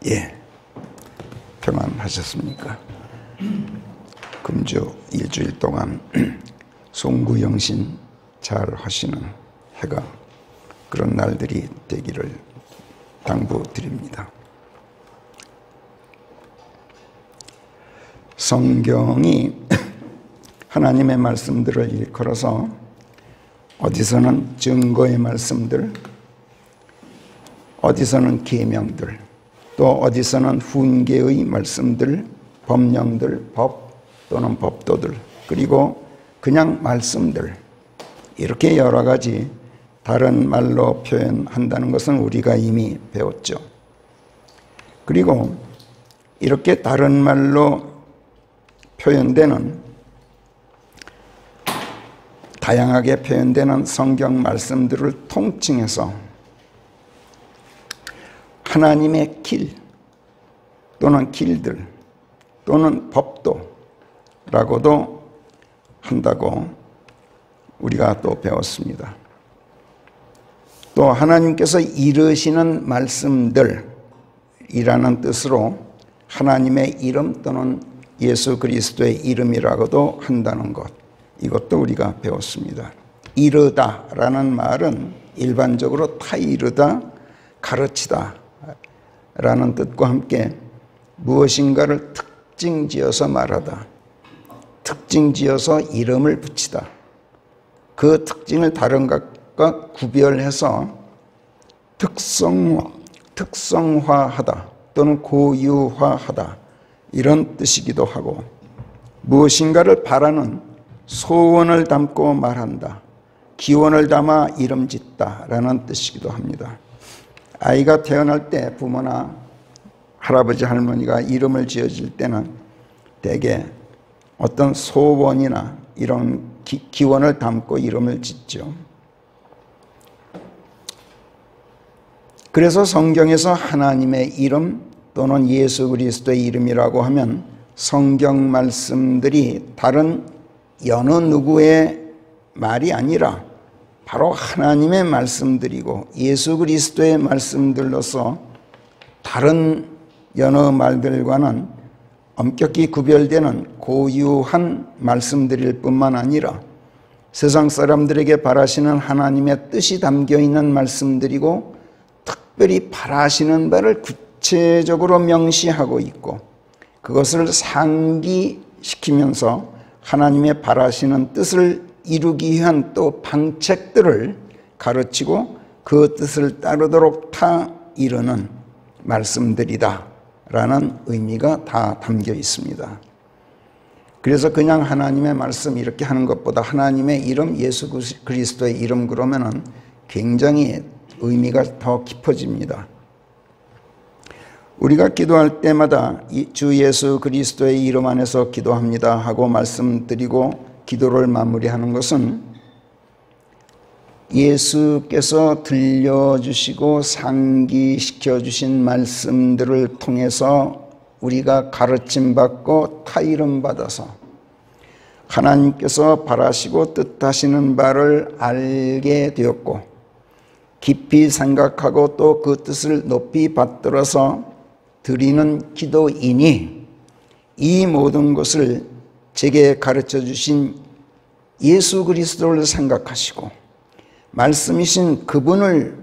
예, 평안하셨습니까? 금주 일주일 동안 송구영신 잘 하시는 해가 그런 날들이 되기를 당부드립니다. 성경이 하나님의 말씀들을 일컬어서 어디서는 증거의 말씀들, 어디서는 계명들, 또 어디서는 훈계의 말씀들, 법령들, 법 또는 법도들, 그리고 그냥 말씀들, 이렇게 여러 가지 다른 말로 표현한다는 것은 우리가 이미 배웠죠. 그리고 이렇게 다른 말로 표현되는, 다양하게 표현되는 성경 말씀들을 통칭해서 하나님의 길 또는 길들 또는 법도라고도 한다고 우리가 또 배웠습니다. 또 하나님께서 이르시는 말씀들이라는 뜻으로 하나님의 이름 또는 예수 그리스도의 이름이라고도 한다는 것, 이것도 우리가 배웠습니다. 이르다라는 말은 일반적으로 타이르다, 가르치다 라는 뜻과 함께 무엇인가를 특징지어서 말하다, 특징지어서 이름을 붙이다, 그 특징을 다른 것과 구별해서 특성화하다 또는 고유화하다, 이런 뜻이기도 하고, 무엇인가를 바라는 소원을 담고 말한다, 기원을 담아 이름짓다 라는 뜻이기도 합니다. 아이가 태어날 때 부모나 할아버지 할머니가 이름을 지어줄 때는 대개 어떤 소원이나 이런 기원을 담고 이름을 짓죠. 그래서 성경에서 하나님의 이름 또는 예수 그리스도의 이름이라고 하면 성경 말씀들이 다른 여느 누구의 말이 아니라 바로 하나님의 말씀들이고 예수 그리스도의 말씀들로서 다른 여느 말들과는 엄격히 구별되는 고유한 말씀들일 뿐만 아니라 세상 사람들에게 바라시는 하나님의 뜻이 담겨있는 말씀들이고 특별히 바라시는 바를 구체적으로 명시하고 있고 그것을 상기시키면서 하나님의 바라시는 뜻을 이루기 위한 또 방책들을 가르치고 그 뜻을 따르도록 이르는 말씀들이다 라는 의미가 다 담겨 있습니다. 그래서 그냥 하나님의 말씀 이렇게 하는 것보다 하나님의 이름, 예수 그리스도의 이름 그러면은 굉장히 의미가 더 깊어집니다. 우리가 기도할 때마다 주 예수 그리스도의 이름 안에서 기도합니다 하고 말씀드리고 기도를 마무리하는 것은 예수께서 들려주시고 상기시켜 주신 말씀들을 통해서 우리가 가르침받고 타이름받아서 하나님께서 바라시고 뜻하시는 바를 알게 되었고 깊이 생각하고 또 그 뜻을 높이 받들어서 드리는 기도이니 이 모든 것을 제게 가르쳐 주신 예수 그리스도를 생각하시고 말씀이신 그분을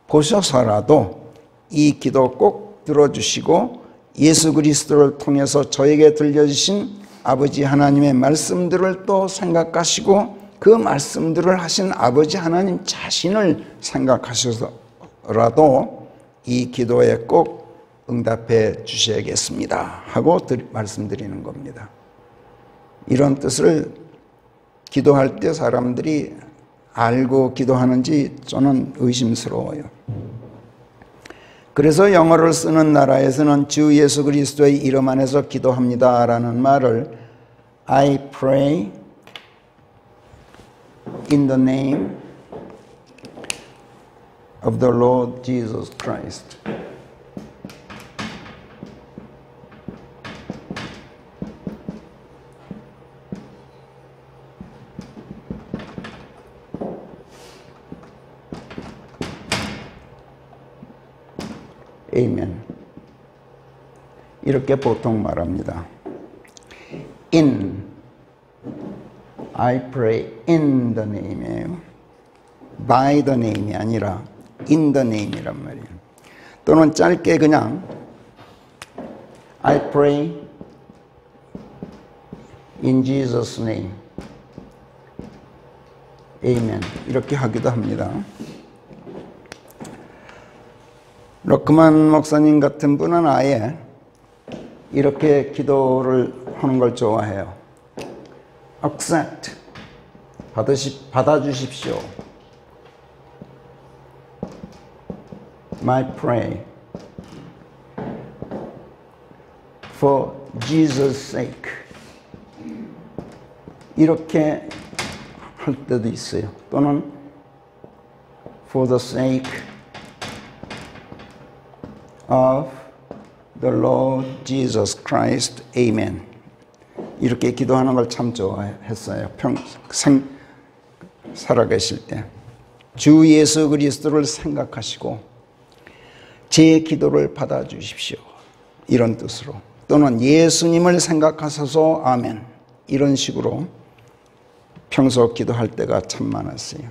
보셔서라도 이 기도 꼭 들어주시고 예수 그리스도를 통해서 저에게 들려주신 아버지 하나님의 말씀들을 또 생각하시고 그 말씀들을 하신 아버지 하나님 자신을 생각하셔서라도 이 기도에 꼭 응답해 주셔야겠습니다 하고 말씀드리는 겁니다. 이런 뜻을 기도할 때 사람들이 알고 기도하는지 저는 의심스러워요. 그래서 영어를 쓰는 나라에서는 주 예수 그리스도의 이름 안에서 기도합니다 라는 말을 I pray in the name of the Lord Jesus Christ. Amen. 이렇게 보통 말합니다. I pray in the name이에요. by the name이 아니라 in the name이란 말이에요. 또는 짧게 그냥 I pray in Jesus' name. Amen. 이렇게 하기도 합니다. 로크만 목사님 같은 분은 아예 이렇게 기도를 하는 걸 좋아해요. Accept. 받아주십시오. My prayer. For Jesus' sake. 이렇게 할 때도 있어요. 또는 For the sake of the Lord Jesus Christ. Amen. 이렇게 기도하는 걸 참 좋아했어요. 평생 살아계실 때. 주 예수 그리스도를 생각하시고 제 기도를 받아주십시오. 이런 뜻으로. 또는 예수님을 생각하소서. 아멘. 이런 식으로 평소 기도할 때가 참 많았어요.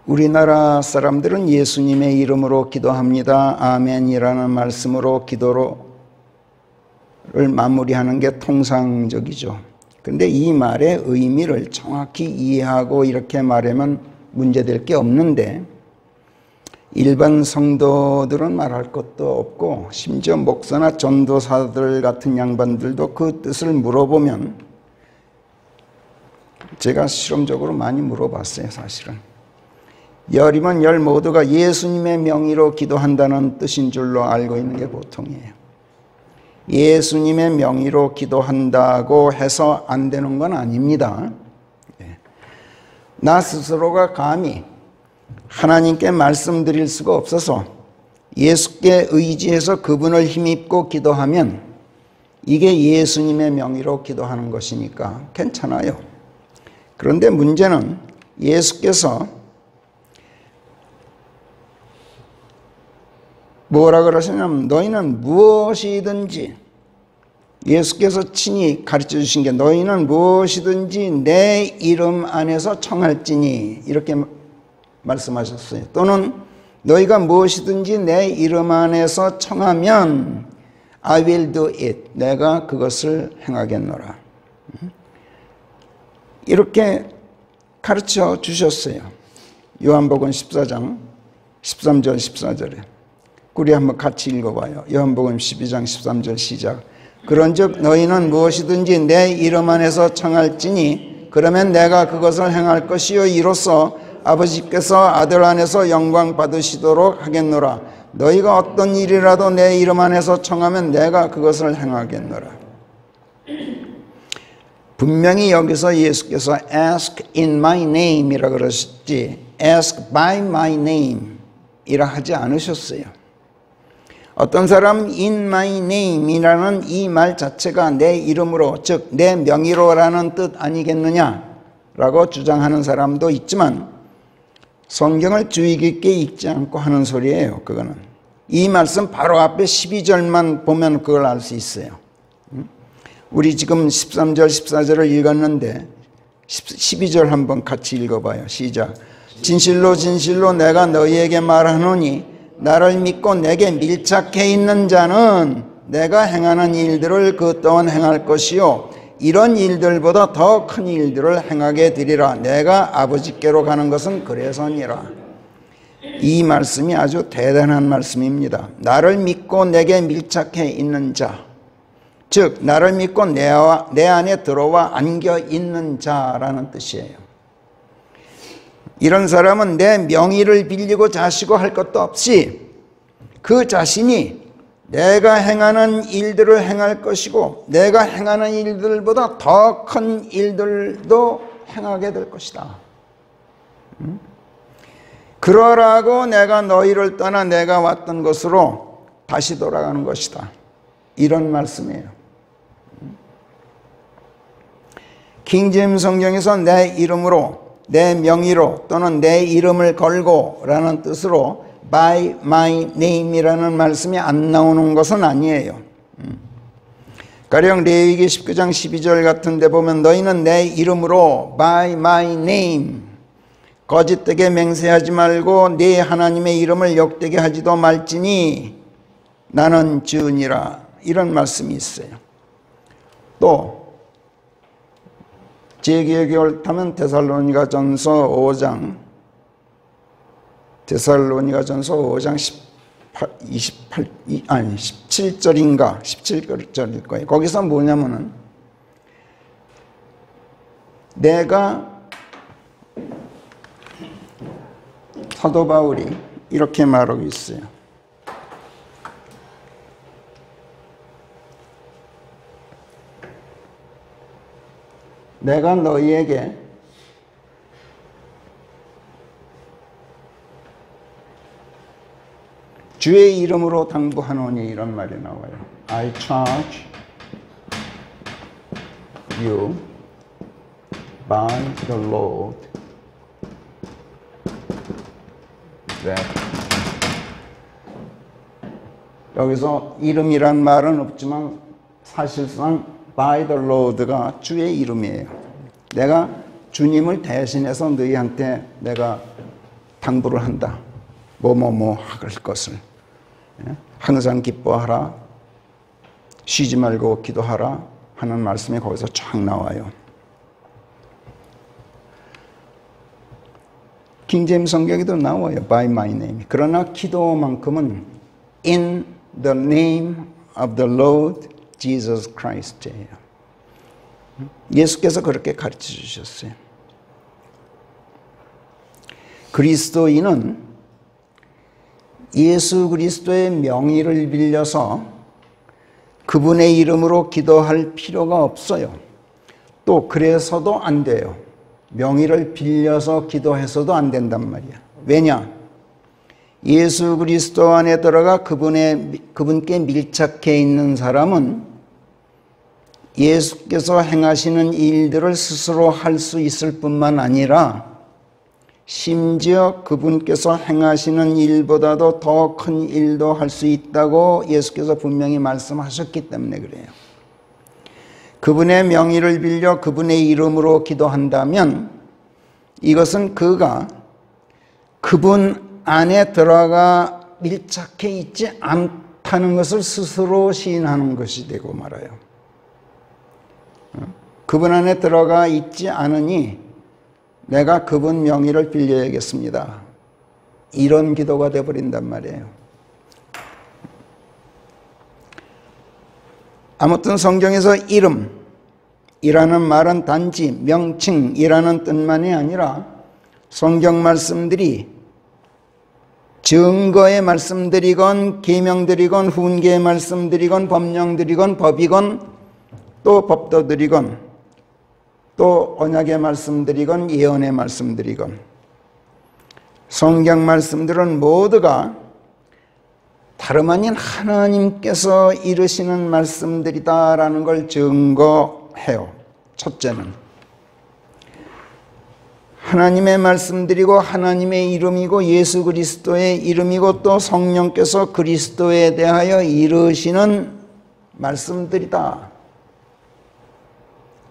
우리나라 사람들은 예수님의 이름으로 기도합니다. 아멘이라는 말씀으로 기도를 마무리하는 게 통상적이죠. 근데 이 말의 의미를 정확히 이해하고 이렇게 말하면 문제될 게 없는데 일반 성도들은 말할 것도 없고 심지어 목사나 전도사들 같은 양반들도 그 뜻을 물어보면 제가 실험적으로 많이 물어봤어요. 사실은 열이면 열 모두가 예수님의 명의로 기도한다는 뜻인 줄로 알고 있는 게 보통이에요. 예수님의 명의로 기도한다고 해서 안 되는 건 아닙니다. 나 스스로가 감히 하나님께 말씀드릴 수가 없어서 예수께 의지해서 그분을 힘입고 기도하면 이게 예수님의 명의로 기도하는 것이니까 괜찮아요. 그런데 문제는 예수께서 뭐라 그러시냐면 너희는 무엇이든지 예수께서 친히 가르쳐 주신 게 너희는 무엇이든지 내 이름 안에서 청할지니 이렇게 말씀하셨어요. 또는 너희가 무엇이든지 내 이름 안에서 청하면 I will do it. 내가 그것을 행하겠노라. 이렇게 가르쳐 주셨어요. 요한복음 14장 13절 14절에 우리 한번 같이 읽어봐요. 요한복음 12장 13절 시작. 그런즉 너희는 무엇이든지 내 이름 안에서 청할지니 그러면 내가 그것을 행할 것이요 이로써 아버지께서 아들 안에서 영광 받으시도록 하겠노라. 너희가 어떤 일이라도 내 이름 안에서 청하면 내가 그것을 행하겠노라. 분명히 여기서 예수께서 ask in my name 이라 그러셨지 ask by my name 이라 하지 않으셨어요. 어떤 사람 in my name 이라는 이 말 자체가 내 이름으로 즉 내 명의로라는 뜻 아니겠느냐라고 주장하는 사람도 있지만 성경을 주의 깊게 읽지 않고 하는 소리예요. 그거는 이 말씀 바로 앞에 12절만 보면 그걸 알 수 있어요. 우리 지금 13절 14절을 읽었는데 12절 한번 같이 읽어봐요. 시작. 진실로 진실로 내가 너희에게 말하노니 나를 믿고 내게 밀착해 있는 자는 내가 행하는 일들을 그 또한 행할 것이요 이런 일들보다 더 큰 일들을 행하게 되리라. 내가 아버지께로 가는 것은 그래서니라. 이 말씀이 아주 대단한 말씀입니다. 나를 믿고 내게 밀착해 있는 자, 즉 나를 믿고 내 안에 들어와 안겨 있는 자라는 뜻이에요. 이런 사람은 내 명의를 빌리고 자시고 할 것도 없이 그 자신이 내가 행하는 일들을 행할 것이고 내가 행하는 일들보다 더 큰 일들도 행하게 될 것이다. 그러라고 내가 너희를 떠나 내가 왔던 곳으로 다시 돌아가는 것이다. 이런 말씀이에요. 킹제임스 성경에서 내 이름으로 내 명의로 또는 내 이름을 걸고 라는 뜻으로 by my name이라는 말씀이 안 나오는 것은 아니에요. 가령 레위기 19장 12절 같은 데 보면 너희는 내 이름으로 by my name 거짓되게 맹세하지 말고 네 하나님의 이름을 욕되게 하지도 말지니 나는 주니라 이런 말씀이 있어요. 또 제 기억이 옳다면 데살로니가전서 5장 17절인가 17절일 거예요. 거기서 뭐냐면은 내가 사도 바울이 이렇게 말하고 있어요. 내가 너희에게 주의 이름으로 당부하노니 이런 말이 나와요. I charge you by the Lord that 여기서 이름이란 말은 없지만 사실상 by the Lord가 주의 이름이에요. 내가 주님을 대신해서 너희한테 내가 당부를 한다. 뭐뭐뭐 할 것을. 항상 기뻐하라. 쉬지 말고 기도하라 하는 말씀이 거기서 쫙 나와요. 킹제임스 성경에도 나와요. by my name. 그러나 기도만큼은 in the name of the Lord Jesus Christ예요. 예수께서 그렇게 가르쳐 주셨어요. 그리스도인은 예수 그리스도의 명의를 빌려서 그분의 이름으로 기도할 필요가 없어요. 또 그래서도 안 돼요. 명의를 빌려서 기도해서도 안 된단 말이야. 왜냐? 예수 그리스도 안에 들어가 그분께 밀착해 있는 사람은 예수께서 행하시는 일들을 스스로 할 수 있을 뿐만 아니라 심지어 그분께서 행하시는 일보다도 더 큰 일도 할 수 있다고 예수께서 분명히 말씀하셨기 때문에 그래요. 그분의 명의를 빌려 그분의 이름으로 기도한다면 이것은 그가 그분 안에 들어가 밀착해 있지 않다는 것을 스스로 시인하는 것이 되고 말아요. 그분 안에 들어가 있지 않으니 내가 그분 명의를 빌려야겠습니다. 이런 기도가 되어버린단 말이에요. 아무튼 성경에서 이름이라는 말은 단지 명칭이라는 뜻만이 아니라 성경 말씀들이 증거의 말씀들이건 계명들이건 훈계의 말씀들이건 법령들이건 법이건 또 법도들이건 또 언약의 말씀들이건 예언의 말씀들이건 성경 말씀들은 모두가 다름 아닌 하나님께서 이루시는 말씀들이다라는 걸 증거해요. 첫째는 하나님의 말씀들이고 하나님의 이름이고 예수 그리스도의 이름이고 또 성령께서 그리스도에 대하여 이루시는 말씀들이다.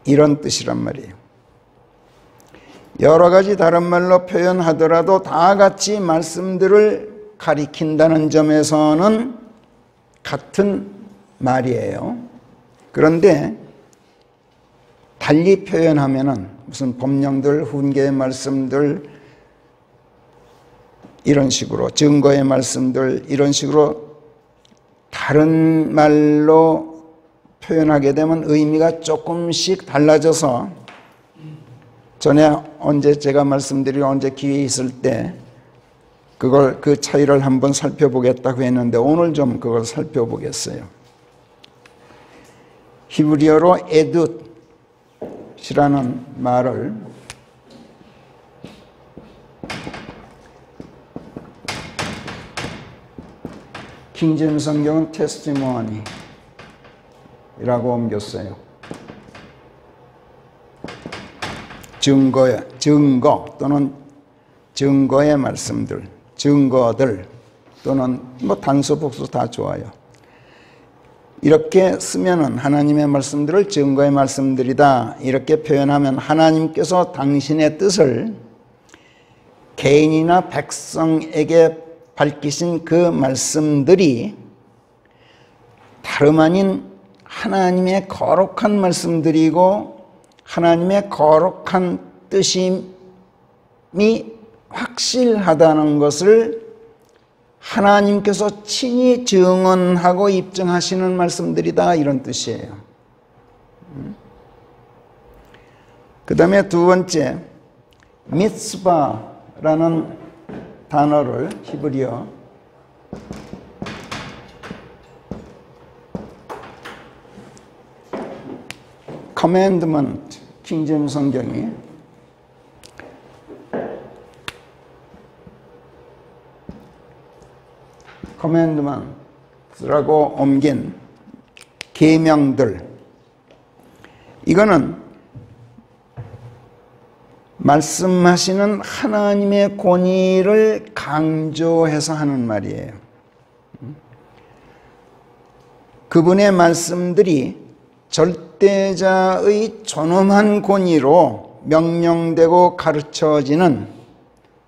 이런 뜻이란 말이에요. 여러 가지 다른 말로 표현하더라도 다 같이 말씀들을 가리킨다는 점에서는 같은 말이에요. 그런데 달리 표현하면은 무슨 법령들, 훈계의 말씀들 이런 식으로 증거의 말씀들 이런 식으로 다른 말로 표현하게 되면 의미가 조금씩 달라져서 전에 언제 제가 말씀드리고 언제 기회 있을 때 그걸 그 차이를 한번 살펴보겠다고 했는데 오늘 좀 그걸 살펴보겠어요. 히브리어로 에둡이라는 말을 킹제임스 성경은 테스티모니라고 옮겼어요. 증거 또는 증거의 말씀들, 증거들 또는 뭐 단수, 복수 다 좋아요. 이렇게 쓰면은 하나님의 말씀들을 증거의 말씀들이다. 이렇게 표현하면 하나님께서 당신의 뜻을 개인이나 백성에게 밝히신 그 말씀들이 다름 아닌 하나님의 거룩한 말씀들이고 하나님의 거룩한 뜻임이 확실하다는 것을 하나님께서 친히 증언하고 입증하시는 말씀들이다, 이런 뜻이에요. 그 다음에 두 번째, 미츠바라는 단어를 히브리어 commandment, 킹제임스 성경이 commandments라고 옮긴 계명들, 이거는 말씀하시는 하나님의 권위를 강조해서 하는 말이에요. 그분의 말씀들이 절대자의 존엄한 권위로 명령되고 가르쳐지는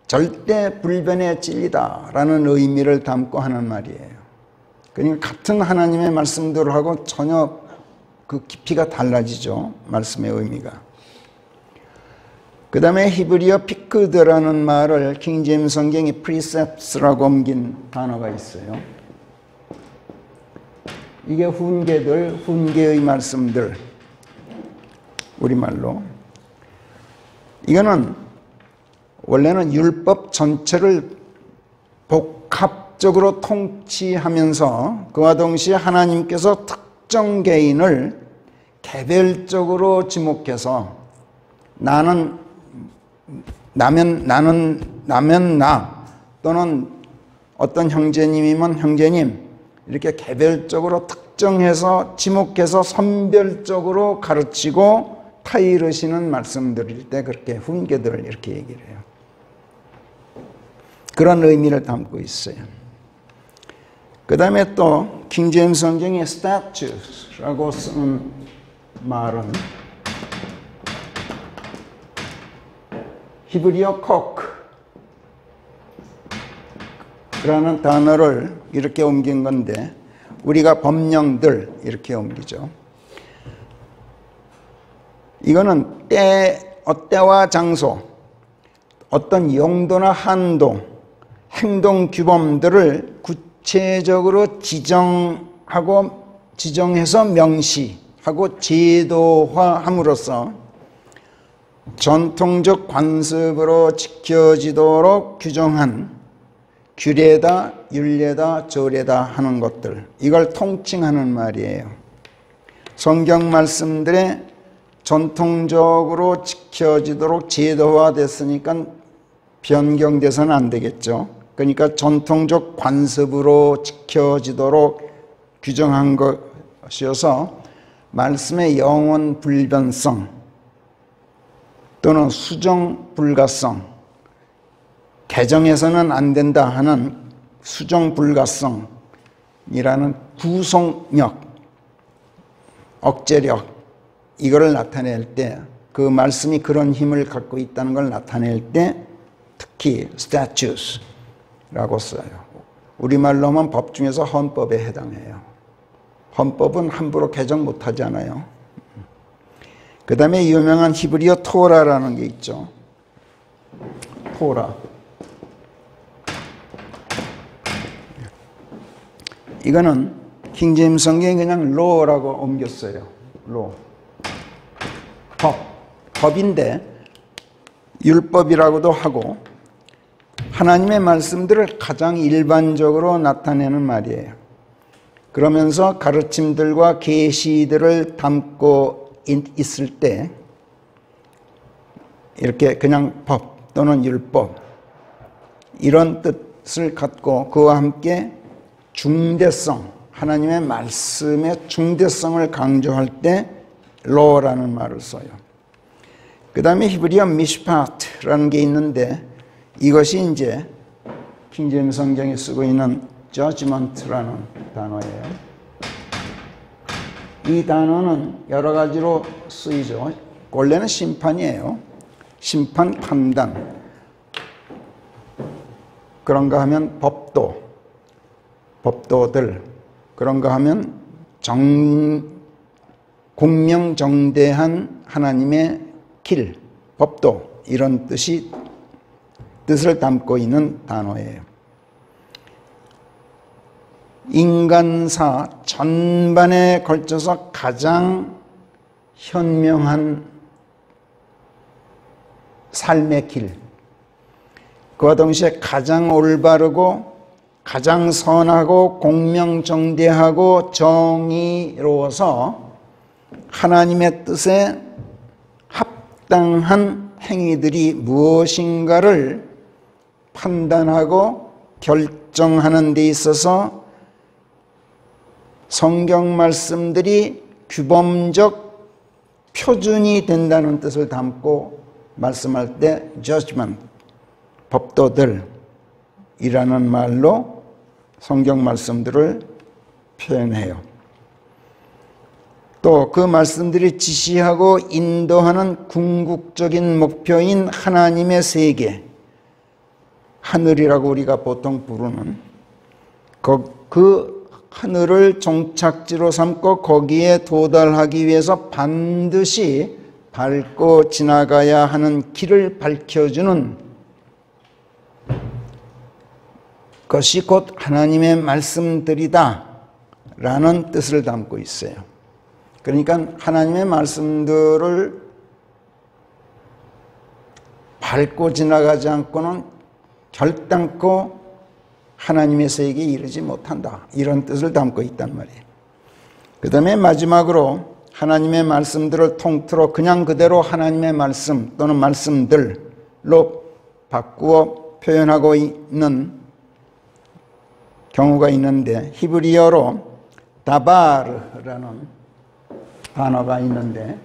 절대 불변의 진리다라는 의미를 담고 하는 말이에요. 그러니까 같은 하나님의 말씀들하고 전혀 그 깊이가 달라지죠. 말씀의 의미가. 그 다음에 히브리어 피크드라는 말을 킹제임스 성경이 precepts라고 옮긴 단어가 있어요. 이게 훈계들, 훈계의 말씀들, 우리말로. 이거는 원래는 율법 전체를 복합적으로 통치하면서 그와 동시에 하나님께서 특정 개인을 개별적으로 지목해서 나면 나, 또는 어떤 형제님이면 형제님, 이렇게 개별적으로 특정해서 지목해서 선별적으로 가르치고 타이르시는 말씀들일 때 그렇게 훈계들을 이렇게 얘기를 해요. 그런 의미를 담고 있어요. 그 다음에 또 킹제임스 성경의 statutes라고 쓰는 말은 히브리어 코크라는 단어를 이렇게 옮긴 건데 우리가 법령들 이렇게 옮기죠. 이거는 때와 장소, 어떤 용도나 한도, 행동 규범들을 구체적으로 지정해서 명시하고 제도화함으로써 전통적 관습으로 지켜지도록 규정한 규례다, 율례다, 조례다 하는 것들, 이걸 통칭하는 말이에요. 성경 말씀들의 전통적으로 지켜지도록 제도화됐으니까 변경돼서는 안 되겠죠. 그러니까 전통적 관습으로 지켜지도록 규정한 것이어서 말씀의 영원 불변성 또는 수정 불가성, 개정해서는 안 된다 하는 수정 불가성이라는 구속력, 억제력, 이거를 나타낼 때, 그 말씀이 그런 힘을 갖고 있다는 걸 나타낼 때 특히 statutes라고 써요. 우리말로 하면 법 중에서 헌법에 해당해요. 헌법은 함부로 개정 못하잖아요. 그 다음에 유명한 히브리어 토라라는 게 있죠. 토라. 이거는 킹제임스 성경이 그냥 law라고 옮겼어요. law. 법인데 율법이라고도 하고 하나님의 말씀들을 가장 일반적으로 나타내는 말이에요. 그러면서 가르침들과 계시들을 담고 있을 때 이렇게 그냥 법 또는 율법 이런 뜻을 갖고 그와 함께 중대성, 하나님의 말씀의 중대성을 강조할 때 law라는 말을 써요. 그 다음에 히브리어 미시파트라는 게 있는데 이것이 이제 킹제임스 성경에 쓰고 있는 judgment라는 단어예요. 이 단어는 여러 가지로 쓰이죠. 원래는 심판이에요. 심판, 판단. 그런가 하면 법도들. 그런가 하면 공명정대한 하나님의 길, 법도, 이런 뜻을 담고 있는 단어예요. 인간사 전반에 걸쳐서 가장 현명한 삶의 길, 그와 동시에 가장 올바르고 가장 선하고 공명정대하고 정의로워서 하나님의 뜻에 합당한 행위들이 무엇인가를 판단하고 결정하는 데 있어서 성경 말씀들이 규범적 표준이 된다는 뜻을 담고 말씀할 때 judgment, 법도들이라는 말로 성경 말씀들을 표현해요. 또 그 말씀들이 지시하고 인도하는 궁극적인 목표인 하나님의 세계, 하늘이라고 우리가 보통 부르는 그 하늘을 종착지로 삼고 거기에 도달하기 위해서 반드시 밟고 지나가야 하는 길을 밝혀주는 것이 곧 하나님의 말씀들이다 라는 뜻을 담고 있어요. 그러니까 하나님의 말씀들을 밟고 지나가지 않고는 결단코 하나님의 세계에 이르지 못한다, 이런 뜻을 담고 있단 말이에요. 그 다음에 마지막으로 하나님의 말씀들을 통틀어 그냥 그대로 하나님의 말씀 또는 말씀들로 바꾸어 표현하고 있는 경우가 있는데, 히브리어로 다바르라는 단어가 있는데,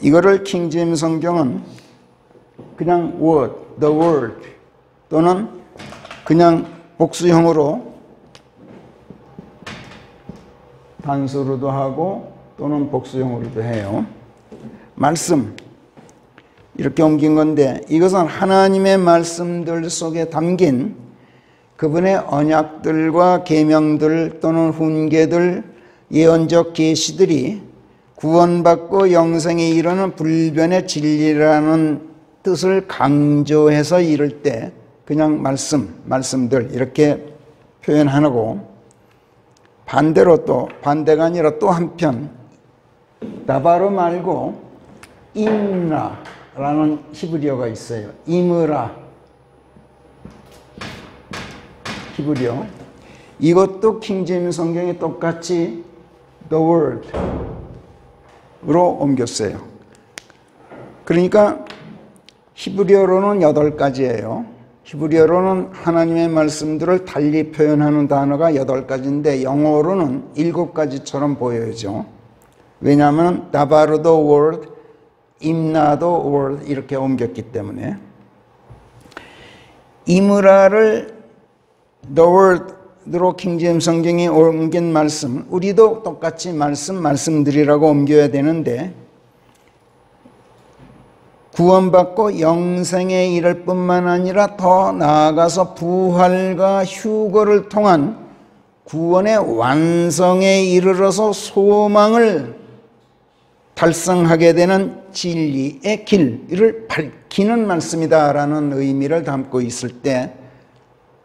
이거를 킹제임스 성경은 그냥 word, the word 또는 그냥 복수형으로 단수로도 하고 또는 복수형으로도 해요. 말씀, 이렇게 옮긴 건데, 이것은 하나님의 말씀들 속에 담긴 그분의 언약들과 계명들 또는 훈계들, 예언적 계시들이 구원받고 영생에 이르는 불변의 진리라는 뜻을 강조해서 이를 때 그냥 말씀들 이렇게 표현하고, 반대로 또 반대가 아니라 또 한편 다바로 말고 임라라는 히브리어가 있어요. 이므라 히브리어. 이것도 킹제임스 성경에 똑같이 the word 으로 옮겼어요. 그러니까 히브리어로는 8가지예요. 히브리어로는 하나님의 말씀들을 달리 표현하는 단어가 8가지인데 영어로는 7가지처럼 보여요. 왜냐하면 다바르도 word, 임나도 word 이렇게 옮겼기 때문에. 이므라를 the word로 킹제임스 성경이 옮긴 말씀, 우리도 똑같이 말씀들이라고 옮겨야 되는데, 구원받고 영생에 이를 뿐만 아니라 더 나아가서 부활과 휴거를 통한 구원의 완성에 이르러서 소망을 달성하게 되는 진리의 길을 밝히는 말씀이다라는 의미를 담고 있을 때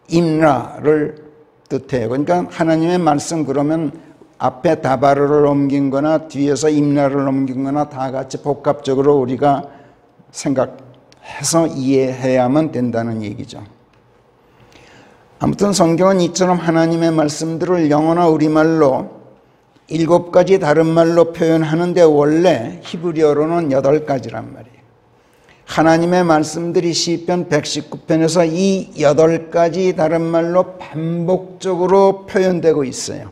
임라를 뜻해요. 그러니까 하나님의 말씀 그러면 앞에 다바르를 옮긴 거나 뒤에서 임라를 옮긴 거나 다 같이 복합적으로 우리가 생각해서 이해해야만 된다는 얘기죠. 아무튼 성경은 이처럼 하나님의 말씀들을 영어나 우리말로 7가지 다른 말로 표현하는데 원래 히브리어로는 8가지란 말이에요. 하나님의 말씀들이 시편 119편에서 이 8가지 다른 말로 반복적으로 표현되고 있어요.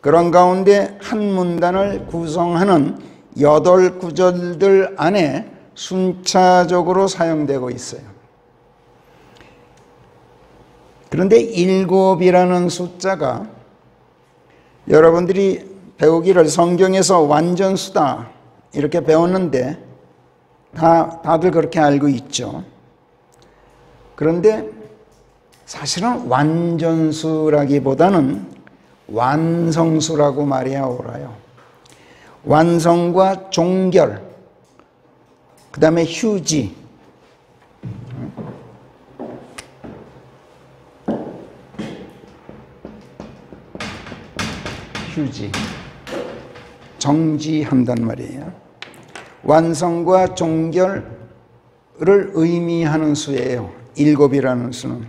그런 가운데 한 문단을 구성하는 8구절들 안에 순차적으로 사용되고 있어요. 그런데 7이라는 숫자가 여러분들이 배우기를 성경에서 완전수다 이렇게 배웠는데 다들 그렇게 알고 있죠. 그런데 사실은 완전수라기보다는 완성수라고 말해야 옳아요. 완성과 종결, 그 다음에 휴지, 정지한단 말이에요. 완성과 종결을 의미하는 수예요. 7이라는 수는.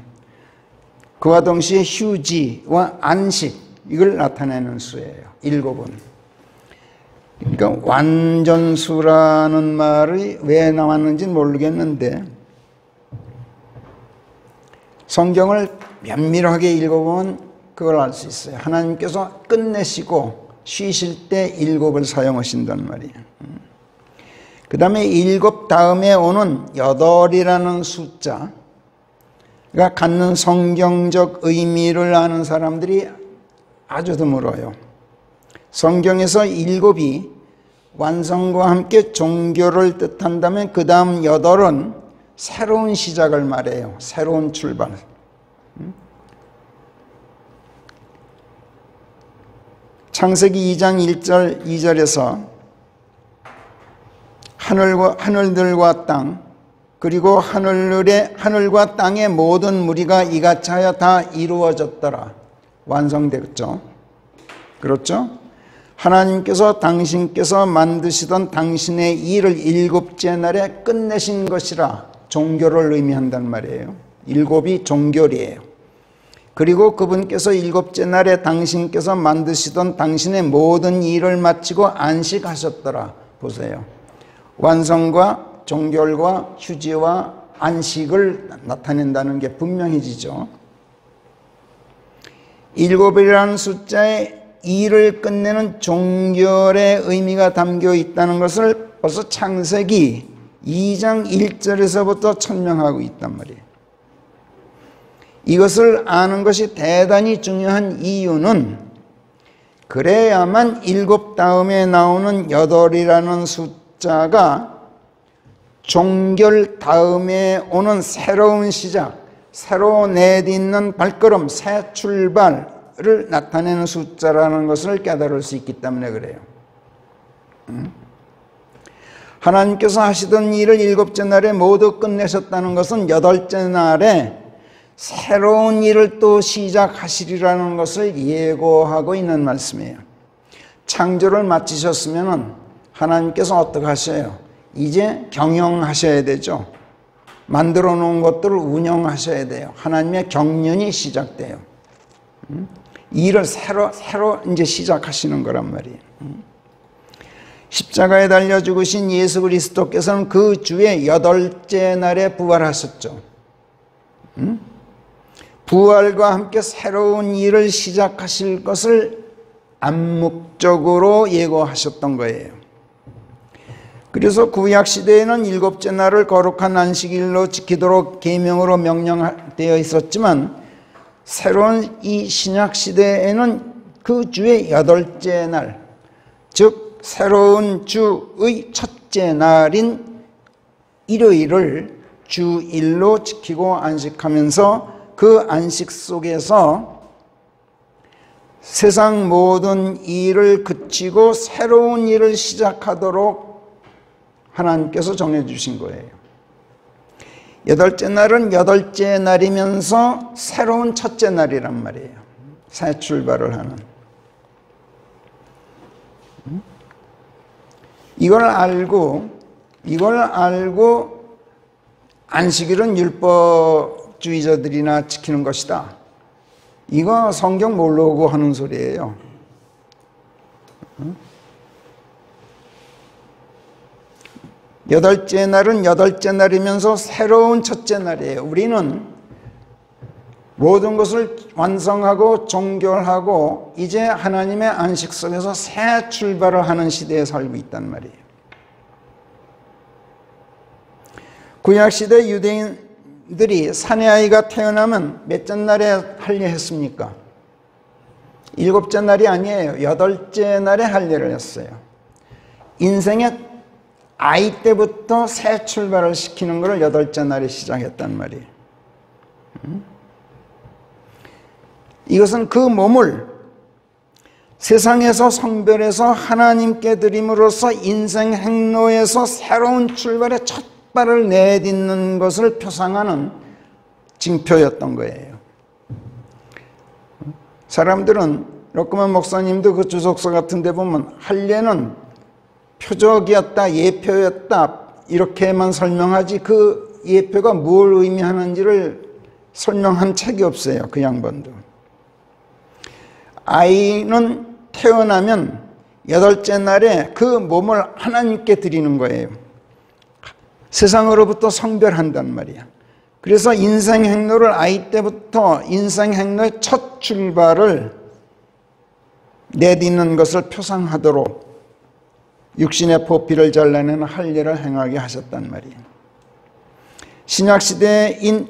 그와 동시에 휴지와 안식, 이걸 나타내는 수예요. 7은. 그러니까 완전수라는 말이 왜 나왔는지는 모르겠는데 성경을 면밀하게 읽어보면 그걸 알 수 있어요. 하나님께서 끝내시고 쉬실 때 7을 사용하신단 말이에요. 그 다음에 7 다음에 오는 8이라는 숫자가 갖는 성경적 의미를 아는 사람들이 아주 드물어요. 성경에서 7이 완성과 함께 종교를 뜻한다면 그 다음 8은 새로운 시작을 말해요. 새로운 출발. 창세기 2장 1절 2절에서 하늘들과 땅 그리고 하늘과 땅의 모든 무리가 이같이 하여 다 이루어졌더라. 완성됐죠. 그렇죠? 하나님께서 당신께서 만드시던 당신의 일을 7째 날에 끝내신 것이라. 종교를 의미한단 말이에요. 7이 종결이에요. 그리고 그분께서 7째 날에 당신께서 만드시던 당신의 모든 일을 마치고 안식하셨더라. 보세요. 완성과 종결과 휴지와 안식을 나타낸다는 게 분명해지죠. 7이라는 숫자에 일을 끝내는 종결의 의미가 담겨 있다는 것을 벌써 창세기 2장 1절에서부터 천명하고 있단 말이에요. 이것을 아는 것이 대단히 중요한 이유는 그래야만 7 다음에 나오는 8이라는 숫자가 종결 다음에 오는 새로운 시작, 새로 내딛는 발걸음, 새 출발을 나타내는 숫자라는 것을 깨달을 수 있기 때문에 그래요. 하나님께서 하시던 일을 7째 날에 모두 끝내셨다는 것은 8째 날에 새로운 일을 또 시작하시리라는 것을 예고하고 있는 말씀이에요. 창조를 마치셨으면 하나님께서 어떻게 하셔요? 이제 경영하셔야 되죠. 만들어 놓은 것들을 운영하셔야 돼요. 하나님의 경륜이 시작돼요. 일을 새로 이제 시작하시는 거란 말이에요. 십자가에 달려 죽으신 예수 그리스도께서는 그 주의 8째 날에 부활하셨죠. 부활과 함께 새로운 일을 시작하실 것을 암묵적으로 예고하셨던 거예요. 그래서 구약 시대에는 7째 날을 거룩한 안식일로 지키도록 계명으로 명령되어 있었지만 새로운 이 신약 시대에는 그 주의 8째 날, 즉 새로운 주의 첫째 날인 일요일을 주일로 지키고 안식하면서 그 안식 속에서 세상 모든 일을 그치고 새로운 일을 시작하도록 하나님께서 정해주신 거예요. 8째 날은 8째 날이면서 새로운 첫째 날이란 말이에요. 새 출발을 하는. 이걸 알고 안식일은 율법주의자들이나 지키는 것이다. 이거 성경 모르고 하는 소리예요. 8째 날은 8째 날이면서 새로운 첫째 날이에요. 우리는 모든 것을 완성하고 종결하고 이제 하나님의 안식 속에서 새 출발을 하는 시대에 살고 있단 말이에요. 구약시대 유대인들이 사내 아이가 태어나면 몇째 날에 할례했습니까? 7째 날이 아니에요. 8째 날에 할례를 했어요. 인생의 아이 때부터 새 출발을 시키는 것을 8째 날에 시작했단 말이에요. 이것은 그 몸을 세상에서 성별해서 하나님께 드림으로써 인생 행로에서 새로운 출발의 첫 발을 내딛는 것을 표상하는 징표였던 거예요. 사람들은 로크만 목사님도 그 주석서 같은 데 보면 할례는 표적이었다, 예표였다 이렇게만 설명하지 그 예표가 뭘 의미하는지를 설명한 책이 없어요. 그 양반도. 아이는 태어나면 8째 날에 그 몸을 하나님께 드리는 거예요. 세상으로부터 성별한단 말이야. 그래서 인생 행로를 아이 때부터 인생 행로의 첫 출발을 내딛는 것을 표상하도록 육신의 포피를 잘라내는 할례를 행하게 하셨단 말이에요. 신약시대인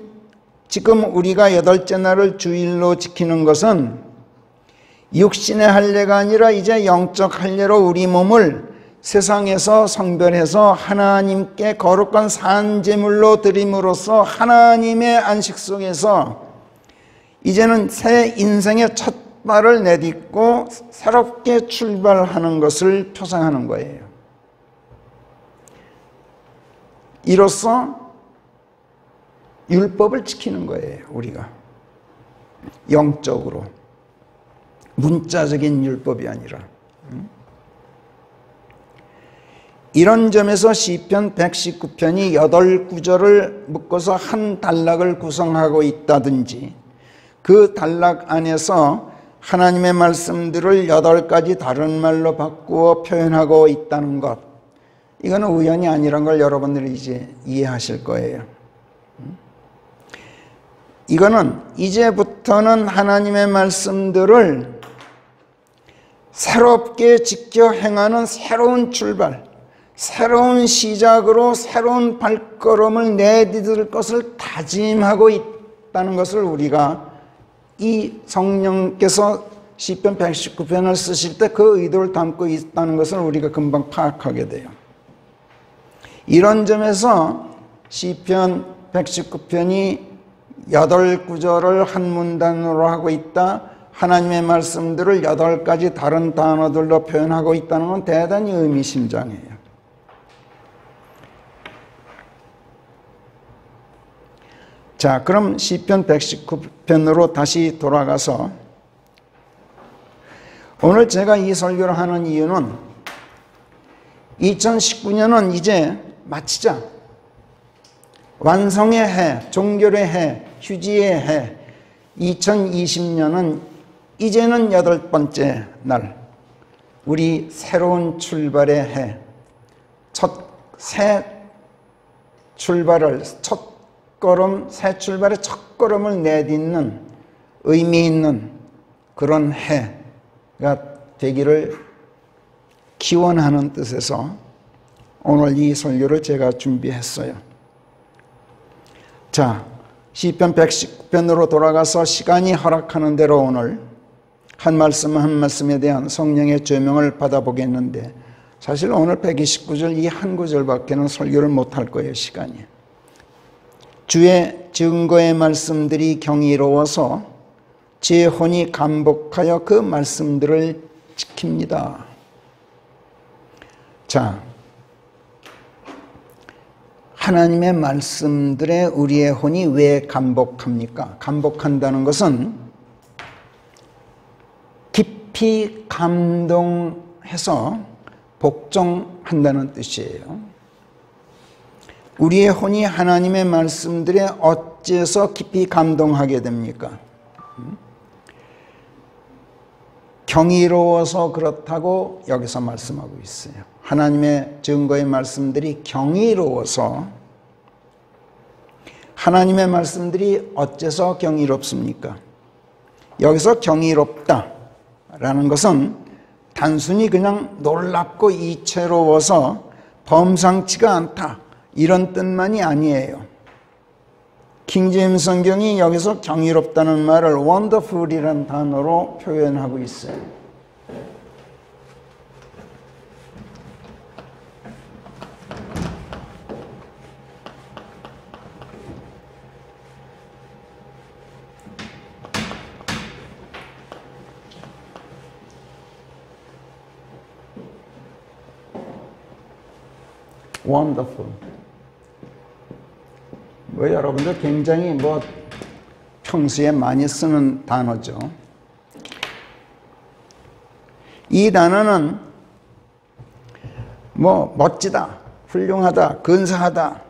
지금 우리가 8째 날을 주일로 지키는 것은 육신의 할례가 아니라 이제 영적 할례로 우리 몸을 세상에서 성별해서 하나님께 거룩한 산제물로 드림으로써 하나님의 안식 속에서 이제는 새 인생의 첫 발을 내딛고 새롭게 출발하는 것을 표상하는 거예요. 이로써 율법을 지키는 거예요. 우리가 영적으로 문자적인 율법이 아니라. 이런 점에서 시편 119편이 8구절을 묶어서 한 단락을 구성하고 있다든지 그 단락 안에서 하나님의 말씀들을 8가지 다른 말로 바꾸어 표현하고 있다는 것, 이거는 우연이 아니란 걸 여러분들이 이제 이해하실 거예요. 이거는 이제부터는 하나님의 말씀들을 새롭게 지켜 행하는 새로운 출발, 새로운 시작으로 새로운 발걸음을 내디딜 것을 다짐하고 있다는 것을 우리가 이 성령께서 시편 119편을 쓰실 때 그 의도를 담고 있다는 것을 우리가 금방 파악하게 돼요. 이런 점에서 시편 119편이 8구절을 한 문단으로 하고 있다, 하나님의 말씀들을 8가지 다른 단어들로 표현하고 있다는 건 대단히 의미심장해요. 자, 그럼 시편 119편으로 다시 돌아가서 오늘 제가 이 설교를 하는 이유는 2019년은 이제 마치자. 완성의 해, 종결의 해, 휴지의 해. 2020년은 이제는 8번째 날. 우리 새로운 출발의 해. 새 출발을, 새 출발의 첫걸음을 내딛는 의미 있는 그런 해가 되기를 기원하는 뜻에서 오늘 이 설교를 제가 준비했어요. 자, 시편 119편으로 돌아가서 시간이 허락하는 대로 오늘 한 말씀 한 말씀에 대한 성령의 조명을 받아보겠는데, 사실 오늘 129절 이 한 구절밖에는 설교를 못할 거예요, 시간이. 주의 증거의 말씀들이 경이로워서 제 혼이 감복하여 그 말씀들을 지킵니다. 자, 하나님의 말씀들에 우리의 혼이 왜 감복합니까? 감복한다는 것은 깊이 감동해서 복종한다는 뜻이에요. 우리의 혼이 하나님의 말씀들에 어째서 깊이 감동하게 됩니까? 경이로워서 그렇다고 여기서 말씀하고 있어요. 하나님의 증거의 말씀들이 경이로워서. 하나님의 말씀들이 어째서 경이롭습니까? 여기서 경이롭다라는 것은 단순히 그냥 놀랍고 이채로워서 범상치가 않다 이런 뜻만이 아니에요. 킹제임스 성경이 여기서 경이롭다는 말을 wonderful이라는 단어로 표현하고 있어요. wonderful. 여러분들 굉장히 평소에 많이 쓰는 단어죠. 이 단어는 멋지다, 훌륭하다, 근사하다,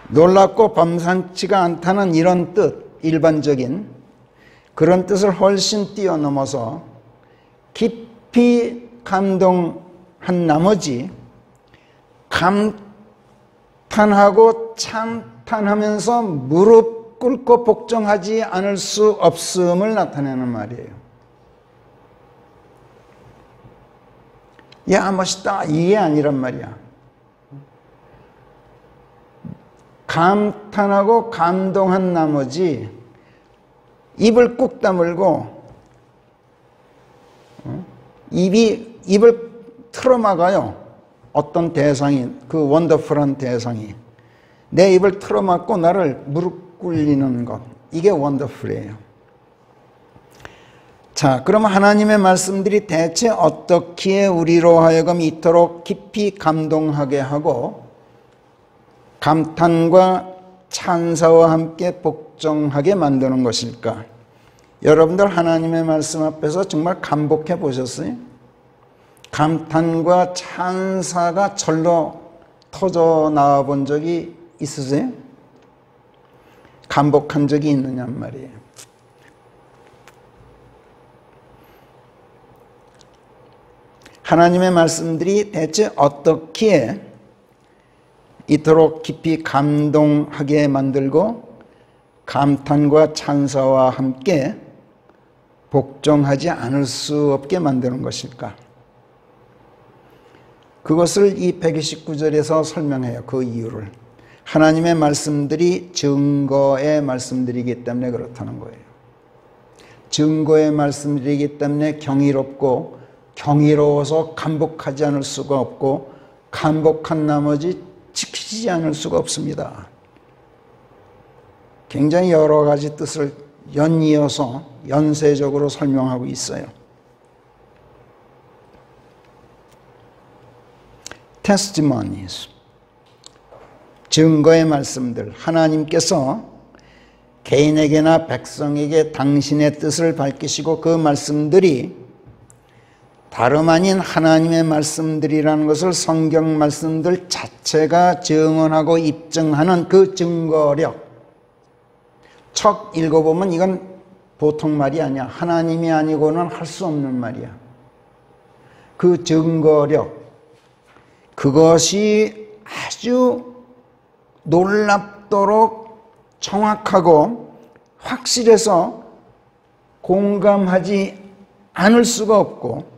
놀랍고 범상치가 않다는 이런 뜻, 일반적인 그런 뜻을 훨씬 뛰어넘어서 깊이 감동한 나머지 감탄하고 찬탄하면서 무릎 꿇고 복종하지 않을 수 없음을 나타내는 말이에요. 야, 멋있다, 이게 아니란 말이야. 감탄하고 감동한 나머지 입을 꾹 다물고 입을 틀어막아요. 어떤 대상이, 그 원더풀한 대상이 내 입을 틀어막고 나를 무릎 꿇리는 것, 이게 원더풀이에요. 자, 그럼 하나님의 말씀들이 대체 어떻게 우리로 하여금 이토록 깊이 감동하게 하고 감탄과 찬사와 함께 복종하게 만드는 것일까? 여러분들 하나님의 말씀 앞에서 정말 감복해 보셨어요? 감탄과 찬사가 절로 터져 나와 본 적이 있으세요? 감복한 적이 있느냐 말이에요. 하나님의 말씀들이 대체 어떻게 이토록 깊이 감동하게 만들고 감탄과 찬사와 함께 복종하지 않을 수 없게 만드는 것일까? 그것을 이 129절에서 설명해요. 그 이유를. 하나님의 말씀들이 증거의 말씀들이기 때문에 그렇다는 거예요. 증거의 말씀들이기 때문에 경이롭고 경이로워서 감복하지 않을 수가 없고 감복한 나머지 지키지 않을 수가 없습니다. 굉장히 여러 가지 뜻을 연이어서 연쇄적으로 설명하고 있어요. testimonies, 증거의 말씀들, 하나님께서 개인에게나 백성에게 당신의 뜻을 밝히시고 그 말씀들이 다름 아닌 하나님의 말씀들이라는 것을 성경 말씀들 자체가 증언하고 입증하는 그 증거력. 척 읽어보면 이건 보통 말이 아니야. 하나님이 아니고는 할 수 없는 말이야. 그 증거력, 그것이 아주 놀랍도록 정확하고 확실해서 공감하지 않을 수가 없고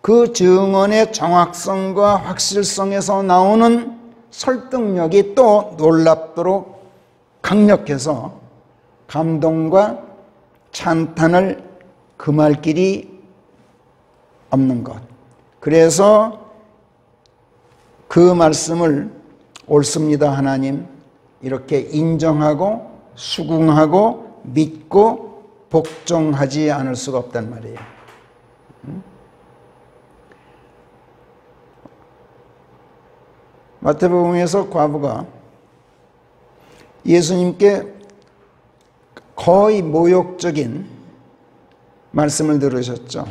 그 증언의 정확성과 확실성에서 나오는 설득력이 또 놀랍도록 강력해서 감동과 찬탄을 금할 길이 없는 것. 그래서 그 말씀을 옳습니다 하나님 이렇게 인정하고 수긍하고 믿고 복종하지 않을 수가 없단 말이에요. 마태복음에서 과부가 예수님께 거의 모욕적인 말씀을 들으셨죠.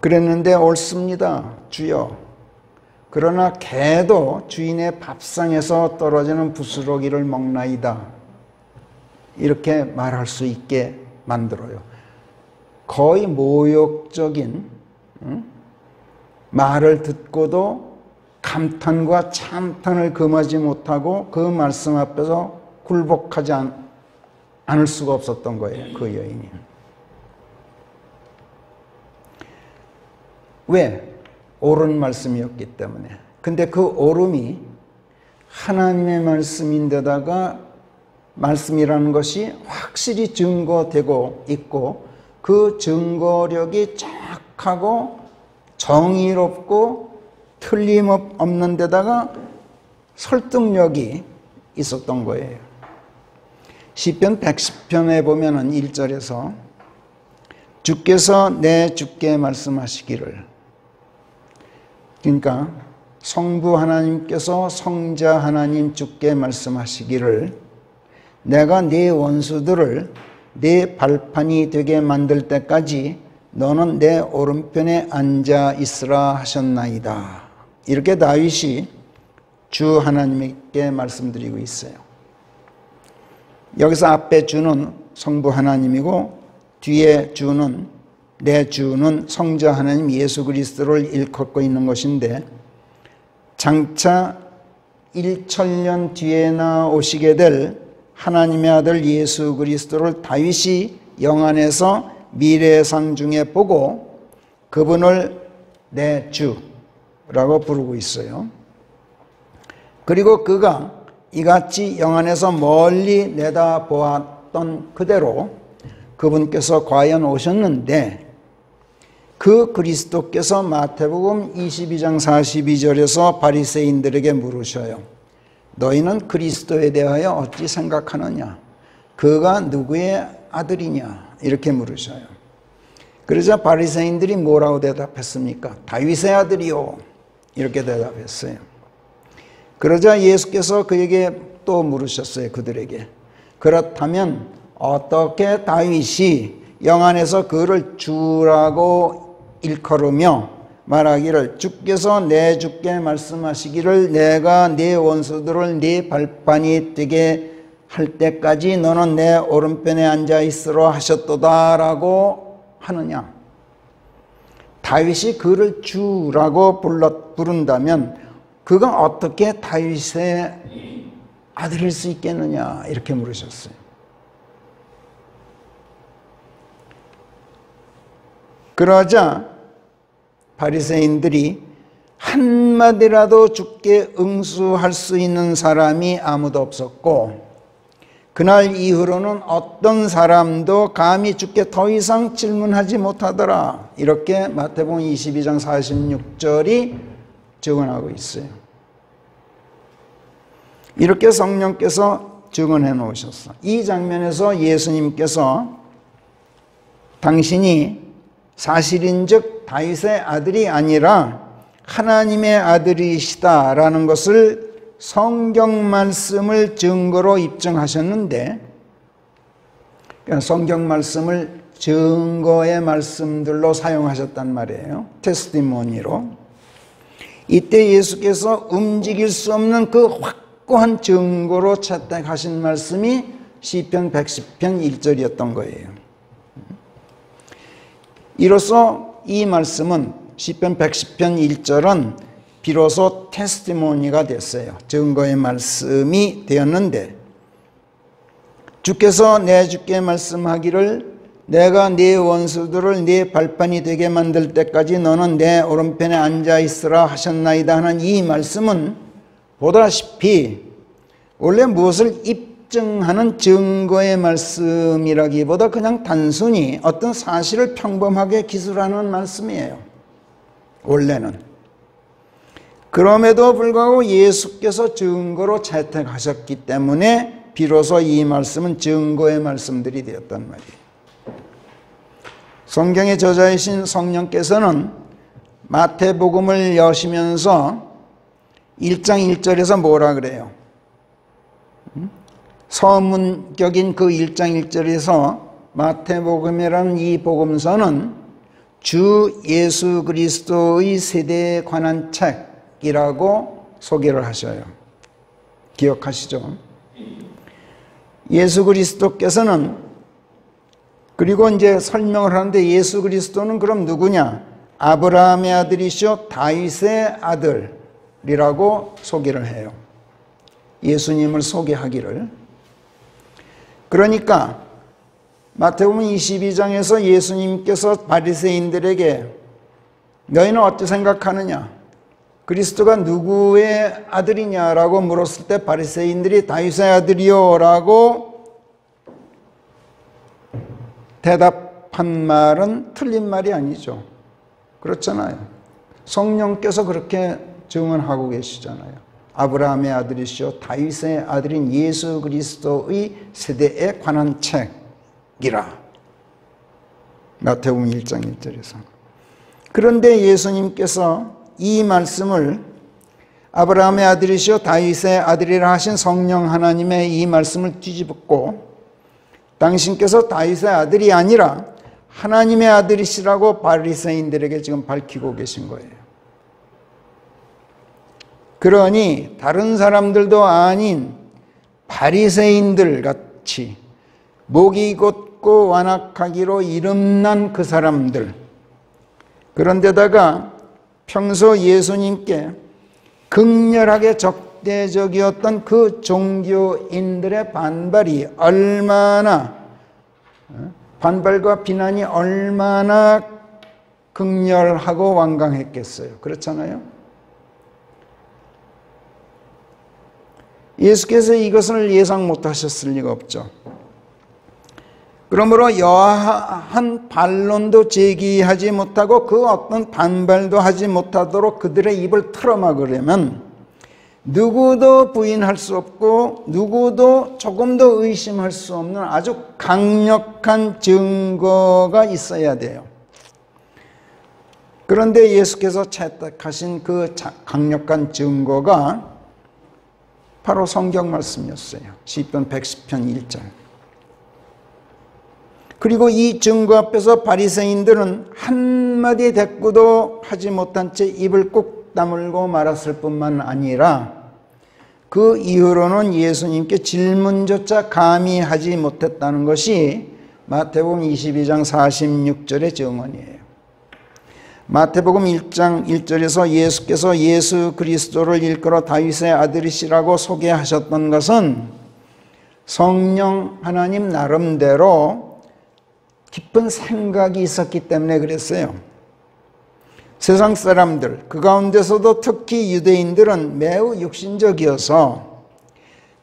그랬는데 옳습니다 주여. 그러나 개도 주인의 밥상에서 떨어지는 부스러기를 먹나이다. 이렇게 말할 수 있게 만들어요. 거의 모욕적인 말을 듣고도 감탄과 찬탄을 금하지 못하고 그 말씀 앞에서 굴복하지 않을 수가 없었던 거예요. 그 여인이. 왜? 옳은 말씀이었기 때문에. 근데 그 옳음이 하나님의 말씀인데다가 말씀이라는 것이 확실히 증거되고 있고 그 증거력이 정확하고 정의롭고 틀림없는 데다가 설득력이 있었던 거예요. 시편 110편에 보면은 1절에서 주께서 내 주께 말씀하시기를, 그러니까 성부 하나님께서 성자 하나님 주께 말씀하시기를, 내가 네 원수들을 네 발판이 되게 만들 때까지 너는 내 오른편에 앉아 있으라 하셨나이다. 이렇게 다윗이 주 하나님께 말씀드리고 있어요. 여기서 앞에 주는 성부 하나님이고 뒤에 주는, 내 주는 성자 하나님 예수 그리스도를 일컫고 있는 것인데, 장차 1000년 뒤에나 오시게 될 하나님의 아들 예수 그리스도를 다윗이 영안에서 미래상 중에 보고 그분을 내 주라고 부르고 있어요. 그리고 그가 이같이 영안에서 멀리 내다보았던 그대로 그분께서 과연 오셨는데, 그 그리스도께서 마태복음 22장 42절에서 바리새인들에게 물으셔요. 너희는 그리스도에 대하여 어찌 생각하느냐? 그가 누구의 아들이냐? 이렇게 물으셔요. 그러자 바리새인들이 뭐라고 대답했습니까? 다윗의 아들이요. 이렇게 대답했어요. 그러자 예수께서 그에게 또 물으셨어요. 그들에게. 그렇다면 어떻게 다윗이 영안에서 그를 주라고 일컬으며 말하기를, 주께서 내 주께 말씀하시기를 내가 네 원수들을 네 발판이 되게 할 때까지 너는 내 오른편에 앉아 있으라 하셨도다 라고 하느냐? 다윗이 그를 주라고 부른다면 그가 어떻게 다윗의 아들일 수 있겠느냐? 이렇게 물으셨어요. 그러자 바리새인들이 한마디라도 주께 응수할 수 있는 사람이 아무도 없었고, 그날 이후로는 어떤 사람도 감히 주께 더 이상 질문하지 못하더라. 이렇게 마태복음 22장 46절이 증언하고 있어요. 이렇게 성령께서 증언해 놓으셨어. 이 장면에서 예수님께서 당신이 사실인즉 다윗의 아들이 아니라 하나님의 아들이시다라는 것을 성경 말씀을 증거로 입증하셨는데, 성경 말씀을 증거의 말씀들로 사용하셨단 말이에요. 테스티모니로. 이때 예수께서 움직일 수 없는 그 확고한 증거로 채택하신 말씀이 시편 110편 1절이었던 거예요. 이로써 이 말씀은 시편 110편 1절은 비로소 테스티모니가 됐어요. 증거의 말씀이 되었는데, 주께서 내 주께 말씀하기를 내가 네 원수들을 네 발판이 되게 만들 때까지 너는 내 오른편에 앉아 있으라 하셨나이다 하는 이 말씀은 보다시피 원래 무엇을 입증하는 증거의 말씀이라기보다 그냥 단순히 어떤 사실을 평범하게 기술하는 말씀이에요. 원래는. 그럼에도 불구하고 예수께서 증거로 채택하셨기 때문에 비로소 이 말씀은 증거의 말씀들이 되었단 말이에요. 성경의 저자이신 성령께서는 마태복음을 여시면서 1장 1절에서 뭐라 그래요? 서문격인 그 1장 1절에서 마태복음이라는 이 복음서는 주 예수 그리스도의 세대에 관한 책이라고 소개를 하셔요. 기억하시죠? 예수 그리스도께서는, 그리고 이제 설명을 하는데 예수 그리스도는 그럼 누구냐? 아브라함의 아들이시오 다윗의 아들이라고 소개를 해요. 예수님을 소개하기를. 그러니까 마태복음 22장에서 예수님께서 바리새인들에게 너희는 어찌 생각하느냐? 그리스도가 누구의 아들이냐라고 물었을 때 바리새인들이 다윗의 아들이요 라고 대답한 말은 틀린 말이 아니죠. 그렇잖아요. 성령께서 그렇게 증언하고 계시잖아요. 아브라함의 아들이시오 다윗의 아들인 예수 그리스도의 세대에 관한 책이라. 마태복음 1장 1절에서. 그런데 예수님께서 이 말씀을 아브라함의 아들이시오 다윗의 아들이라 하신 성령 하나님의 이 말씀을 뒤집고 당신께서 다윗의 아들이 아니라 하나님의 아들이시라고 바리새인들에게 지금 밝히고 계신 거예요. 그러니 다른 사람들도 아닌 바리새인들 같이 목이 곧고 완악하기로 이름난 그 사람들, 그런데다가 평소 예수님께 극렬하게 적대적이었던 그 종교인들의 반발과 비난이 얼마나 극렬하고 완강했겠어요. 그렇잖아요. 예수께서 이것을 예상 못하셨을 리가 없죠. 그러므로 여하한 반론도 제기하지 못하고 그 어떤 반발도 하지 못하도록 그들의 입을 틀어막으려면 누구도 부인할 수 없고 누구도 조금도 의심할 수 없는 아주 강력한 증거가 있어야 돼요. 그런데 예수께서 채택하신 그 강력한 증거가 바로 성경 말씀이었어요. 시편 110편 1절. 그리고 이 증거 앞에서 바리새인들은 한마디 대꾸도 하지 못한 채 입을 꾹 다물고 말았을 뿐만 아니라 그 이후로는 예수님께 질문조차 감히 하지 못했다는 것이 마태복음 22장 46절의 증언이에요. 마태복음 1장 1절에서 예수께서 예수 그리스도를 일컬어 다윗의 아들이시라고 소개하셨던 것은 성령 하나님 나름대로 깊은 생각이 있었기 때문에 그랬어요. 세상 사람들, 그 가운데서도 특히 유대인들은 매우 육신적이어서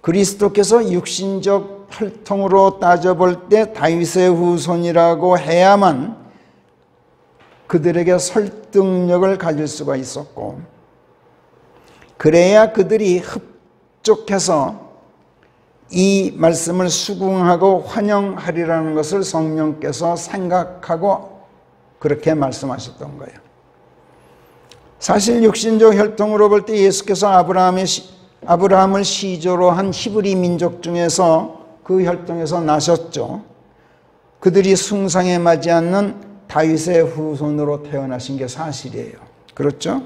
그리스도께서 육신적 혈통으로 따져볼 때 다윗의 후손이라고 해야만 그들에게 설득력을 가질 수가 있었고, 그래야 그들이 흡족해서 이 말씀을 수긍하고 환영하리라는 것을 성령께서 생각하고 그렇게 말씀하셨던 거예요. 사실 육신적 혈통으로 볼 때 예수께서 아브라함을 시조로 한 히브리 민족 중에서 그 혈통에서 나셨죠. 그들이 숭상에 맞지 않는 다윗의 후손으로 태어나신 게 사실이에요. 그렇죠?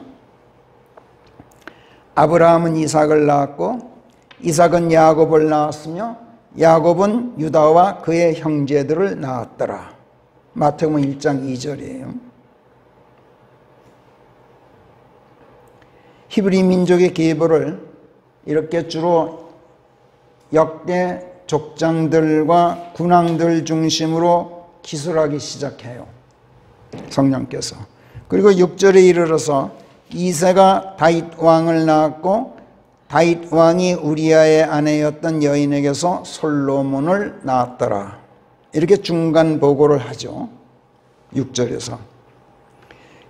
아브라함은 이삭을 낳았고 이삭은 야곱을 낳았으며 야곱은 유다와 그의 형제들을 낳았더라. 마태복음 1장 2절이에요. 히브리 민족의 계보를 이렇게 주로 역대 족장들과 군왕들 중심으로 기술하기 시작해요. 성령께서. 그리고 6절에 이르러서 이새가 다윗 왕을 낳았고 다윗 왕이 우리아의 아내였던 여인에게서 솔로몬을 낳았더라. 이렇게 중간 보고를 하죠. 6절에서.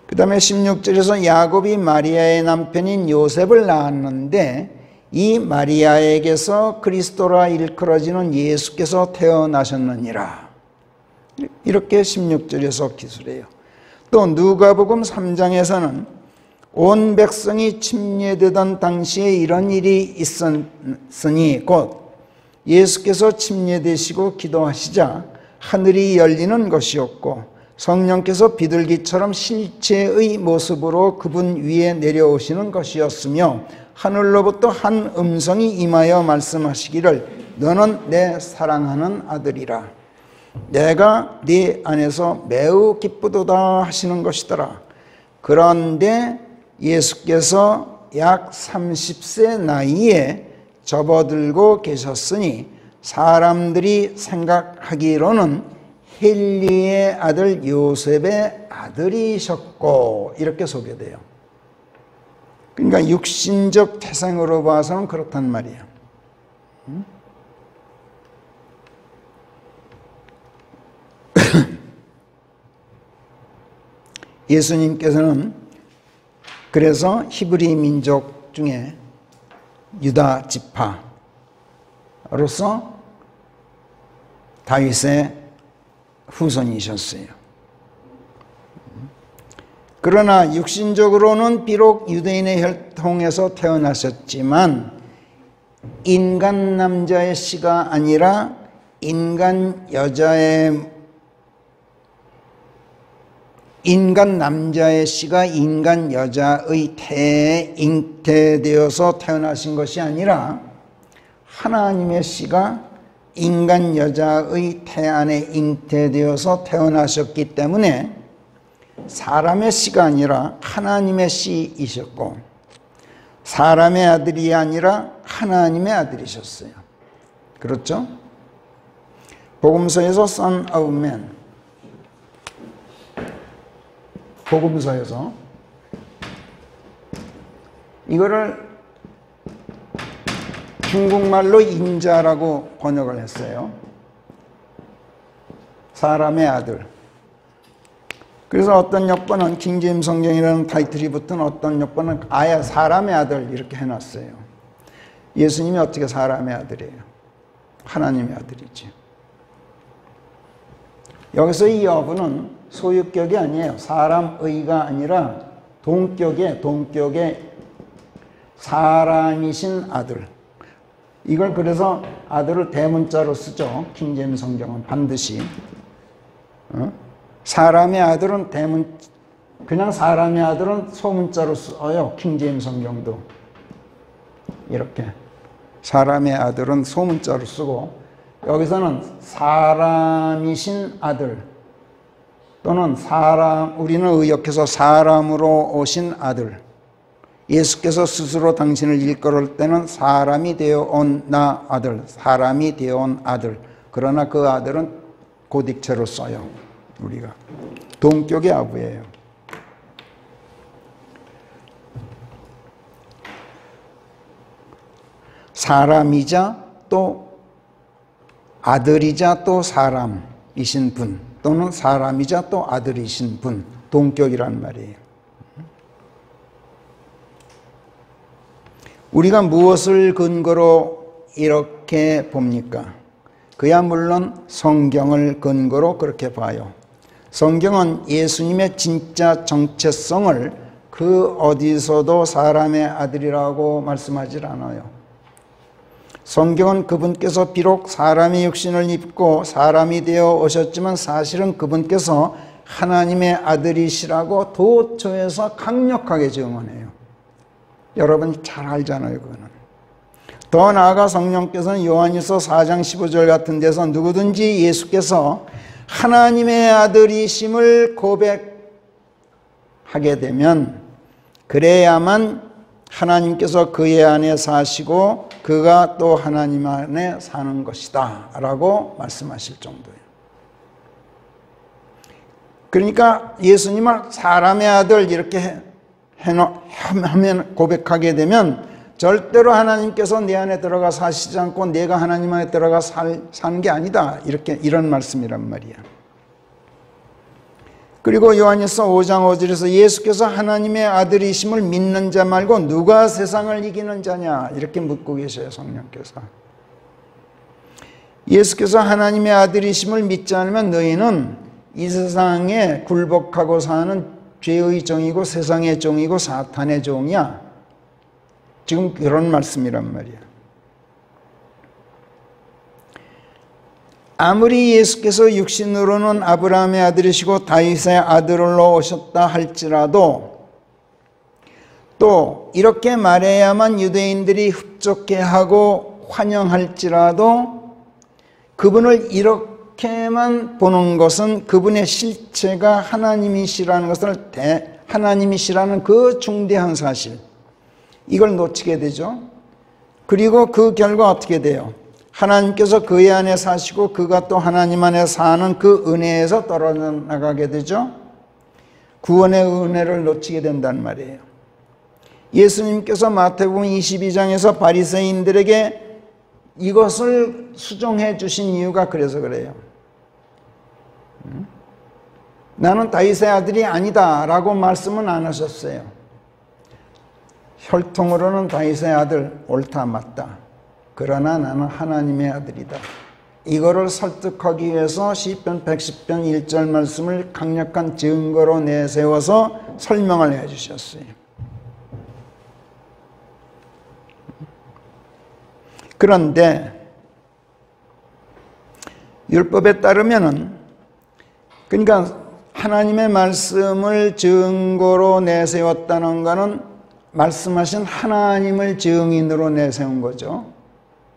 그 다음에 16절에서 야곱이 마리아의 남편인 요셉을 낳았는데 이 마리아에게서 그리스도라 일컬어지는 예수께서 태어나셨느니라. 이렇게 16절에서 기술해요. 또 누가복음 3장에서는 온 백성이 침례되던 당시에 이런 일이 있었으니 곧 예수께서 침례되시고 기도하시자 하늘이 열리는 것이었고 성령께서 비둘기처럼 실체의 모습으로 그분 위에 내려오시는 것이었으며 하늘로부터 한 음성이 임하여 말씀하시기를 너는 내 사랑하는 아들이라. 내가 네 안에서 매우 기쁘도다 하시는 것이더라. 그런데 예수께서 약 30세 나이에 접어들고 계셨으니 사람들이 생각하기로는 헬리의 아들 요셉의 아들이셨고 이렇게 소개돼요. 그러니까 육신적 태생으로 봐서는 그렇단 말이에요. 예수님께서는 그래서 히브리 민족 중에 유다 지파로서 다윗의 후손이셨어요. 그러나 육신적으로는 비록 유대인의 혈통에서 태어나셨지만 인간 남자의 씨가 아니라 인간 남자의 씨가 인간 여자의 태에 잉태되어서 태어나신 것이 아니라 하나님의 씨가 인간 여자의 태 안에 잉태되어서 태어나셨기 때문에 사람의 씨가 아니라 하나님의 씨이셨고 사람의 아들이 아니라 하나님의 아들이셨어요. 그렇죠? 복음서에서 Son of Man, 복음서에서 이거를 중국말로 인자라고 번역을 했어요. 사람의 아들. 그래서 어떤 역번은 킹제임스 성경이라는 타이틀이 붙은 어떤 역번은 아예 사람의 아들 이렇게 해놨어요. 예수님이 어떻게 사람의 아들이에요? 하나님의 아들이지. 여기서 이 여부는 소유격이 아니에요. 사람의가 아니라 동격의 사람이신 아들. 이걸 그래서 아들을 대문자로 쓰죠. 킹제임스 성경은 반드시. 사람의 아들은 그냥 사람의 아들은 소문자로 써요. 킹제임스 성경도. 이렇게. 사람의 아들은 소문자로 쓰고, 여기서는 사람이신 아들, 또는 우리는 의역해서 사람으로 오신 아들. 예수께서 스스로 당신을 일컬을 때는 사람이 되어 온 나 아들, 사람이 되어 온 아들. 그러나 그 아들은 고딕체로 써요. 우리가 동격의 아부예요. 사람이자 또 아들이자 또 사람이신 분, 또는 사람이자 또 아들이신 분, 동격이란 말이에요. 우리가 무엇을 근거로 이렇게 봅니까? 그야 물론 성경을 근거로 그렇게 봐요. 성경은 예수님의 진짜 정체성을 그 어디서도 사람의 아들이라고 말씀하지 않아요. 성경은 그분께서 비록 사람의 육신을 입고 사람이 되어 오셨지만 사실은 그분께서 하나님의 아들이시라고 도처에서 강력하게 증언해요. 여러분이 잘 알잖아요, 그거는. 더 나아가 성령께서는 요한일서 4장 15절 같은 데서 누구든지 예수께서 하나님의 아들이심을 고백하게 되면 그래야만 하나님께서 그의 안에 사시고 그가 또 하나님 안에 사는 것이다 라고 말씀하실 정도예요. 그러니까 예수님을 사람의 아들 이렇게 하면 고백하게 되면 절대로 하나님께서 내 안에 들어가 사시지 않고 내가 하나님 안에 들어가 사는 게 아니다. 이런 말씀이란 말이야. 그리고 요한일서 5장 5절에서 예수께서 하나님의 아들이심을 믿는 자 말고 누가 세상을 이기는 자냐 이렇게 묻고 계셔요. 성령께서. 예수께서 하나님의 아들이심을 믿지 않으면 너희는 이 세상에 굴복하고 사는 죄의 종이고 세상의 종이고 사탄의 종이야. 지금 그런 말씀이란 말이야. 아무리 예수께서 육신으로는 아브라함의 아들이시고 다윗의 아들로 오셨다 할지라도 또 이렇게 말해야만 유대인들이 흡족해하고 환영할지라도 그분을 이렇게만 보는 것은 그분의 실체가 하나님이시라는 하나님이시라는 그 중대한 사실, 이걸 놓치게 되죠. 그리고 그 결과 어떻게 돼요? 하나님께서 그의 안에 사시고 그가 또 하나님 안에 사는 그 은혜에서 떨어져 나가게 되죠. 구원의 은혜를 놓치게 된단 말이에요. 예수님께서 마태복음 22장에서 바리새인들에게 이것을 수종해 주신 이유가 그래서 그래요. 나는 다윗의 아들이 아니다 라고 말씀은 안 하셨어요. 혈통으로는 다윗의 아들 옳다 맞다. 그러나 나는 하나님의 아들이다. 이거를 설득하기 위해서 시편 110편 1절 말씀을 강력한 증거로 내세워서 설명을 해 주셨어요. 그런데 율법에 따르면은, 그러니까 하나님의 말씀을 증거로 내세웠다는 것은 말씀하신 하나님을 증인으로 내세운 거죠.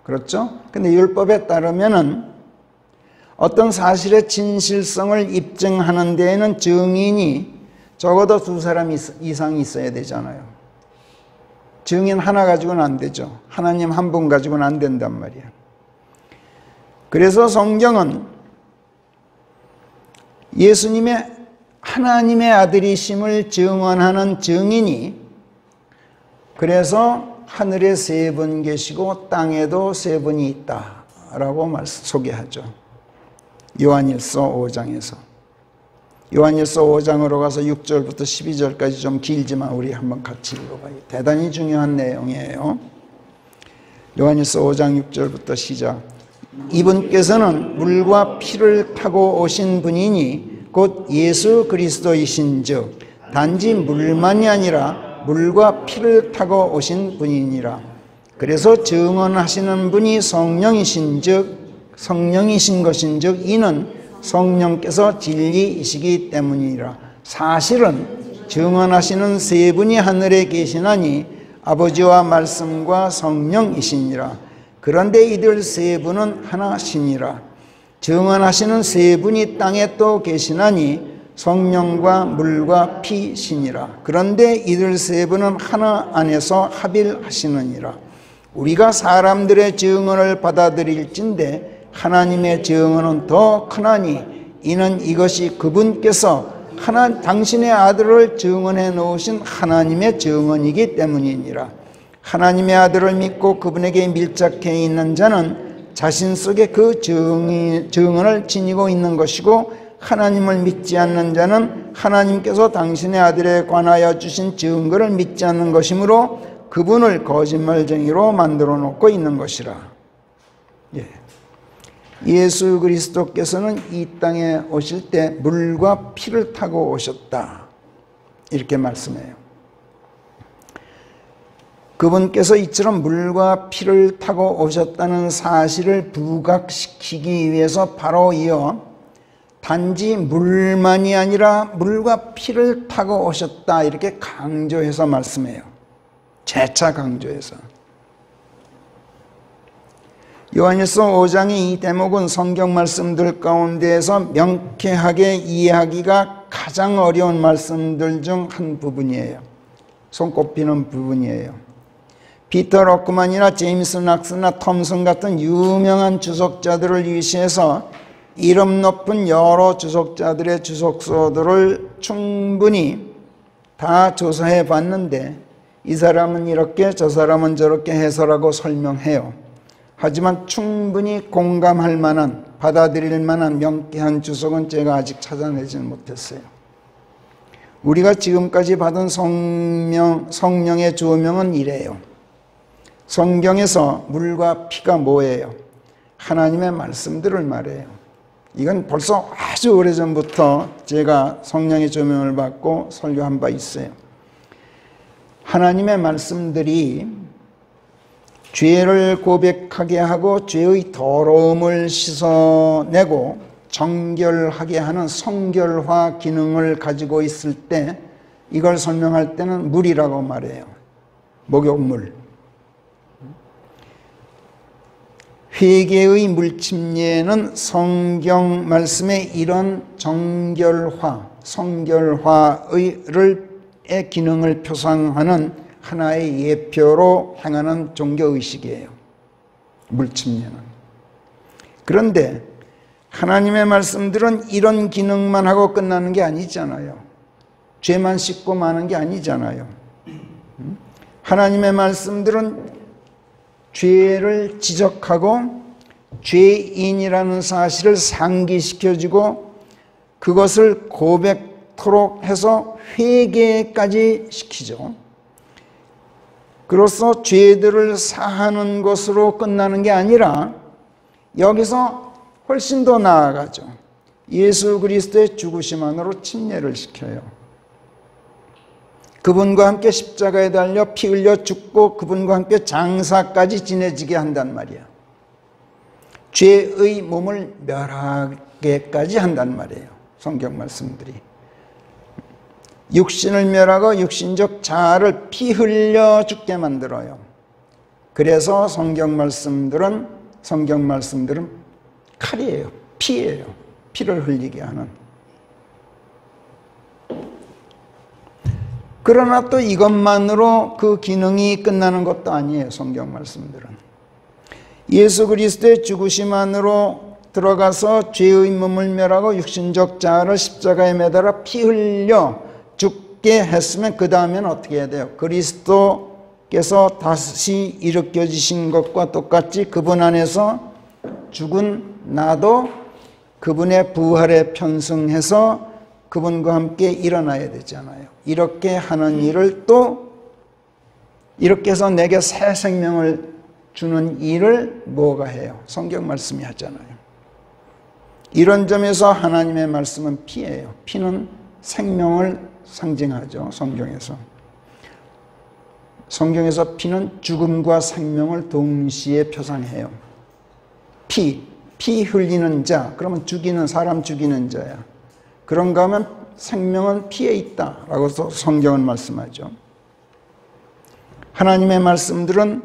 그렇죠? 근데 율법에 따르면은 어떤 사실의 진실성을 입증하는 데에는 증인이 적어도 2사람 이상이 있어야 되잖아요. 증인 하나 가지고는 안 되죠. 하나님 한 분 가지고는 안 된단 말이에요. 그래서 성경은 예수님의 하나님의 아들이심을 증언하는 증인이, 그래서 하늘에 3분 계시고 땅에도 3분이 있다라고 소개하죠. 요한일서 5장에서. 요한일서 5장으로 가서 6절부터 12절까지 좀 길지만 우리 한번 같이 읽어봐요. 대단히 중요한 내용이에요. 요한일서 5장 6절부터 시작. 이분께서는 물과 피를 타고 오신 분이니 곧 예수 그리스도이신즉 단지 물만이 아니라 물과 피를 타고 오신 분이니라. 그래서 증언하시는 분이 성령이신 것인즉 이는 성령께서 진리이시기 때문이라. 사실은 증언하시는 3분이 하늘에 계시나니 아버지와 말씀과 성령이시니라. 그런데 이들 3분은 하나시니라. 증언하시는 3분이 땅에 또 계시나니 성령과 물과 피시니라. 그런데 이들 3분은 하나 안에서 합일하시느니라. 우리가 사람들의 증언을 받아들일진대 하나님의 증언은 더 크나니 이는 이것이 그분께서 당신의 아들을 증언해 놓으신 하나님의 증언이기 때문이니라. 하나님의 아들을 믿고 그분에게 밀착해 있는 자는 자신 속에 그 증언을 지니고 있는 것이고, 하나님을 믿지 않는 자는 하나님께서 당신의 아들에 관하여 주신 증거를 믿지 않는 것이므로 그분을 거짓말쟁이로 만들어 놓고 있는 것이라. 예수 그리스도께서는 이 땅에 오실 때 물과 피를 타고 오셨다, 이렇게 말씀해요. 그분께서 이처럼 물과 피를 타고 오셨다는 사실을 부각시키기 위해서 바로 이어 단지 물만이 아니라 물과 피를 타고 오셨다, 이렇게 강조해서 말씀해요. 재차 강조해서. 요한일서 5장의 이 대목은 성경 말씀들 가운데에서 명쾌하게 이해하기가 가장 어려운 말씀들 중 한 부분이에요. 손꼽히는 부분이에요. 피터 로크만이나 제임스 낙스나 톰슨 같은 유명한 주석자들을 위시해서 이름 높은 여러 주석자들의 주석서들을 충분히 다 조사해 봤는데 이 사람은 이렇게 저 사람은 저렇게 해설하고 설명해요. 하지만 충분히 공감할 만한, 받아들일 만한 명쾌한 주석은 제가 아직 찾아내지는 못했어요. 우리가 지금까지 받은 성령의 조명은 이래요. 성경에서 물과 피가 뭐예요? 하나님의 말씀들을 말해요. 이건 벌써 아주 오래전부터 제가 성령의 조명을 받고 설교한 바 있어요. 하나님의 말씀들이 죄를 고백하게 하고 죄의 더러움을 씻어내고 정결하게 하는 성결화 기능을 가지고 있을 때 이걸 설명할 때는 물이라고 말해요. 목욕물. 회개의 물침례는 성경 말씀의 이런 정결화, 성결화의 기능을 표상하는 하나의 예표로 행하는 종교의식이에요. 물침례는. 그런데 하나님의 말씀들은 이런 기능만 하고 끝나는 게 아니잖아요. 죄만 씻고 마는 게 아니잖아요. 하나님의 말씀들은 죄를 지적하고 죄인이라는 사실을 상기시켜주고 그것을 고백토록 해서 회개까지 시키죠. 그로써 죄들을 사하는 것으로 끝나는 게 아니라 여기서 훨씬 더 나아가죠. 예수 그리스도의 죽으심 안으로 침례를 시켜요. 그분과 함께 십자가에 달려 피 흘려 죽고 그분과 함께 장사까지 지내지게 한단 말이야. 죄의 몸을 멸하게까지 한단 말이에요. 성경 말씀들이. 육신을 멸하고 육신적 자아를 피 흘려 죽게 만들어요. 그래서 성경 말씀들은 칼이에요. 피예요. 피를 흘리게 하는. 그러나 또 이것만으로 그 기능이 끝나는 것도 아니에요. 성경 말씀들은. 예수 그리스도의 죽으심 안으로 들어가서 죄의 몸을 멸하고 육신적 자아를 십자가에 매달아 피 흘려 죽게 했으면 그 다음에는 어떻게 해야 돼요? 그리스도께서 다시 일으켜지신 것과 똑같이 그분 안에서 죽은 나도 그분의 부활에 편승해서 그분과 함께 일어나야 되잖아요. 이렇게 하는 일을 또 이렇게 해서 내게 새 생명을 주는 일을 뭐가 해요? 성경 말씀이 하잖아요. 이런 점에서 하나님의 말씀은 피예요. 피는 생명을 상징하죠. 성경에서 피는 죽음과 생명을 동시에 표상해요. 피 흘리는 자, 그러면 사람 죽이는 자야. 그런가 하면 생명은 피에 있다라고 성경은 말씀하죠. 하나님의 말씀들은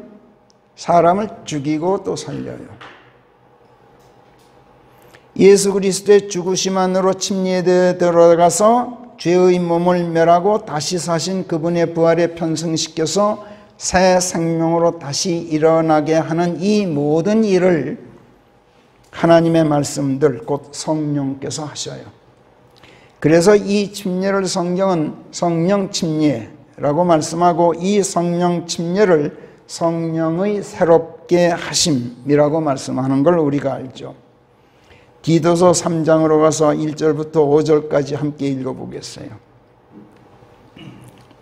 사람을 죽이고 또 살려요. 예수 그리스도의 죽으심 안으로 침례에 들어가서 죄의 몸을 멸하고 다시 사신 그분의 부활에 편승시켜서 새 생명으로 다시 일어나게 하는 이 모든 일을 하나님의 말씀들, 곧 성령께서 하셔요. 그래서 이 침례를 성경은 성령 침례라고 말씀하고 이 성령 침례를 성령의 새롭게 하심이라고 말씀하는 걸 우리가 알죠. 디도서 3장으로 가서 1절부터 5절까지 함께 읽어보겠어요.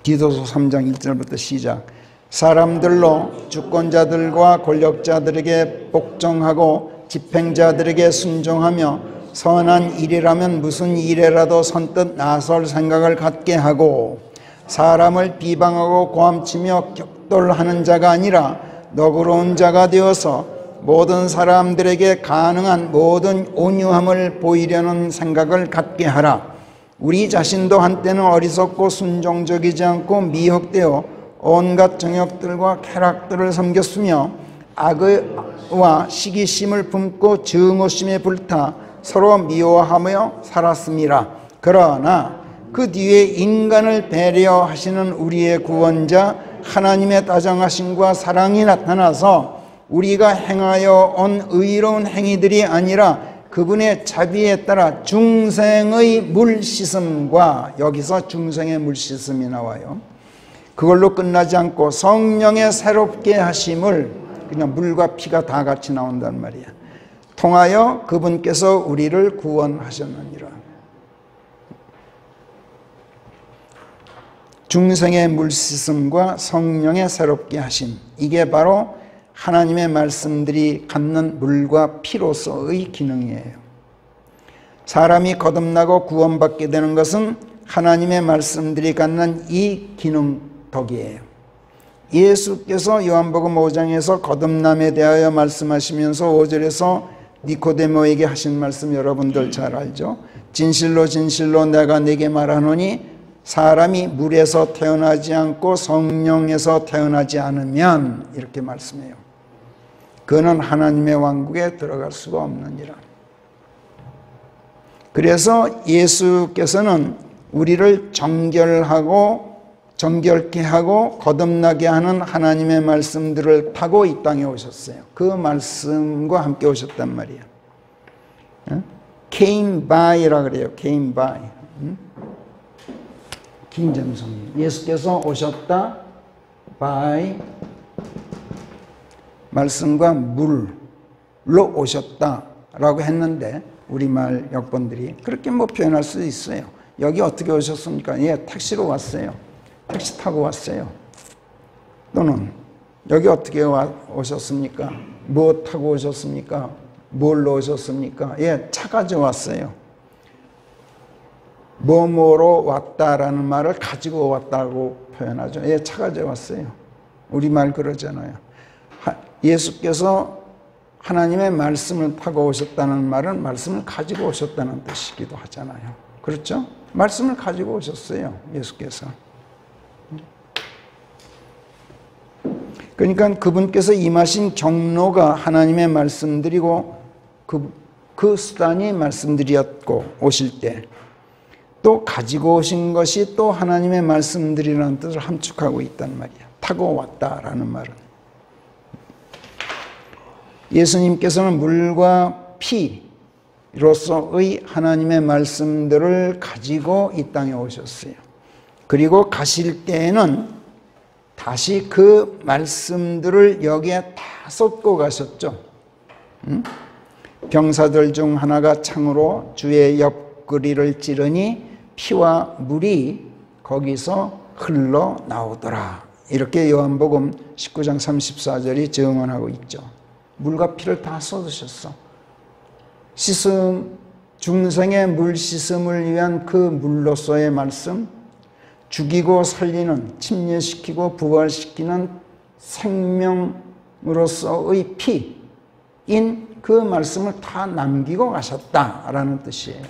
디도서 3장 1절부터 시작. 사람들로 주권자들과 권력자들에게 복종하고 집행자들에게 순종하며 선한 일이라면 무슨 일에라도 선뜻 나설 생각을 갖게 하고 사람을 비방하고 고함치며 격돌하는 자가 아니라 너그러운 자가 되어서 모든 사람들에게 가능한 모든 온유함을 보이려는 생각을 갖게 하라. 우리 자신도 한때는 어리석고 순종적이지 않고 미혹되어 온갖 정욕들과 쾌락들을 섬겼으며 악의와 시기심을 품고 증오심에 불타 서로 미워하며 살았음이라. 그러나 그 뒤에 인간을 배려하시는 우리의 구원자 하나님의 다정하심과 사랑이 나타나서 우리가 행하여 온 의로운 행위들이 아니라 그분의 자비에 따라 중생의 물 씻음과, 여기서 중생의 물 씻음이 나와요. 그걸로 끝나지 않고 성령의 새롭게 하심을, 그냥 물과 피가 다 같이 나온단 말이야, 통하여 그분께서 우리를 구원하셨느니라. 중생의 물 씻음과 성령의 새롭게 하심, 이게 바로 하나님의 말씀들이 갖는 물과 피로서의 기능이에요. 사람이 거듭나고 구원받게 되는 것은 하나님의 말씀들이 갖는 이 기능 덕이에요. 예수께서 요한복음 5장에서 거듭남에 대하여 말씀하시면서 5절에서 니코데모에게 하신 말씀 여러분들 잘 알죠? 진실로 진실로 내가 네게 말하노니 사람이 물에서 태어나지 않고 성령에서 태어나지 않으면, 이렇게 말씀해요, 그는 하나님의 왕국에 들어갈 수가 없느니라. 그래서 예수께서는 우리를 정결케 하고 거듭나게 하는 하나님의 말씀들을 타고 이 땅에 오셨어요. 그 말씀과 함께 오셨단 말이에요. came by라 그래요. came by. 킹잼성경. 예수께서 오셨다. by 말씀과 물로 오셨다라고 했는데 우리말 역본들이 그렇게 뭐 표현할 수 있어요. 여기 어떻게 오셨습니까? 예, 택시로 왔어요. 택시 타고 왔어요. 또는 여기 어떻게 오셨습니까? 뭐 타고 오셨습니까? 뭘로 오셨습니까? 예, 차 가져왔어요. 뭐뭐로 왔다라는 말을 가지고 왔다고 표현하죠. 예, 차 가져왔어요. 우리말 그러잖아요. 예수께서 하나님의 말씀을 타고 오셨다는 말은 말씀을 가지고 오셨다는 뜻이기도 하잖아요. 그렇죠? 말씀을 가지고 오셨어요. 예수께서. 그러니까 그분께서 임하신 경로가 하나님의 말씀들이고 그 수단이 말씀들이었고 오실 때 또 가지고 오신 것이 또 하나님의 말씀들이라는 뜻을 함축하고 있단 말이야. 타고 왔다라는 말은. 예수님께서는 물과 피로서의 하나님의 말씀들을 가지고 이 땅에 오셨어요. 그리고 가실 때에는 다시 그 말씀들을 여기에 다 쏟고 가셨죠. 병사들 중 하나가 창으로 주의 옆구리를 찌르니 피와 물이 거기서 흘러나오더라. 이렇게 요한복음 19장 34절이 증언하고 있죠. 물과 피를 다 쏟으셨어. 중생의 물 씻음을 위한 그 물로서의 말씀, 죽이고 살리는, 침례시키고 부활시키는 생명으로서의 피인 그 말씀을 다 남기고 가셨다라는 뜻이에요.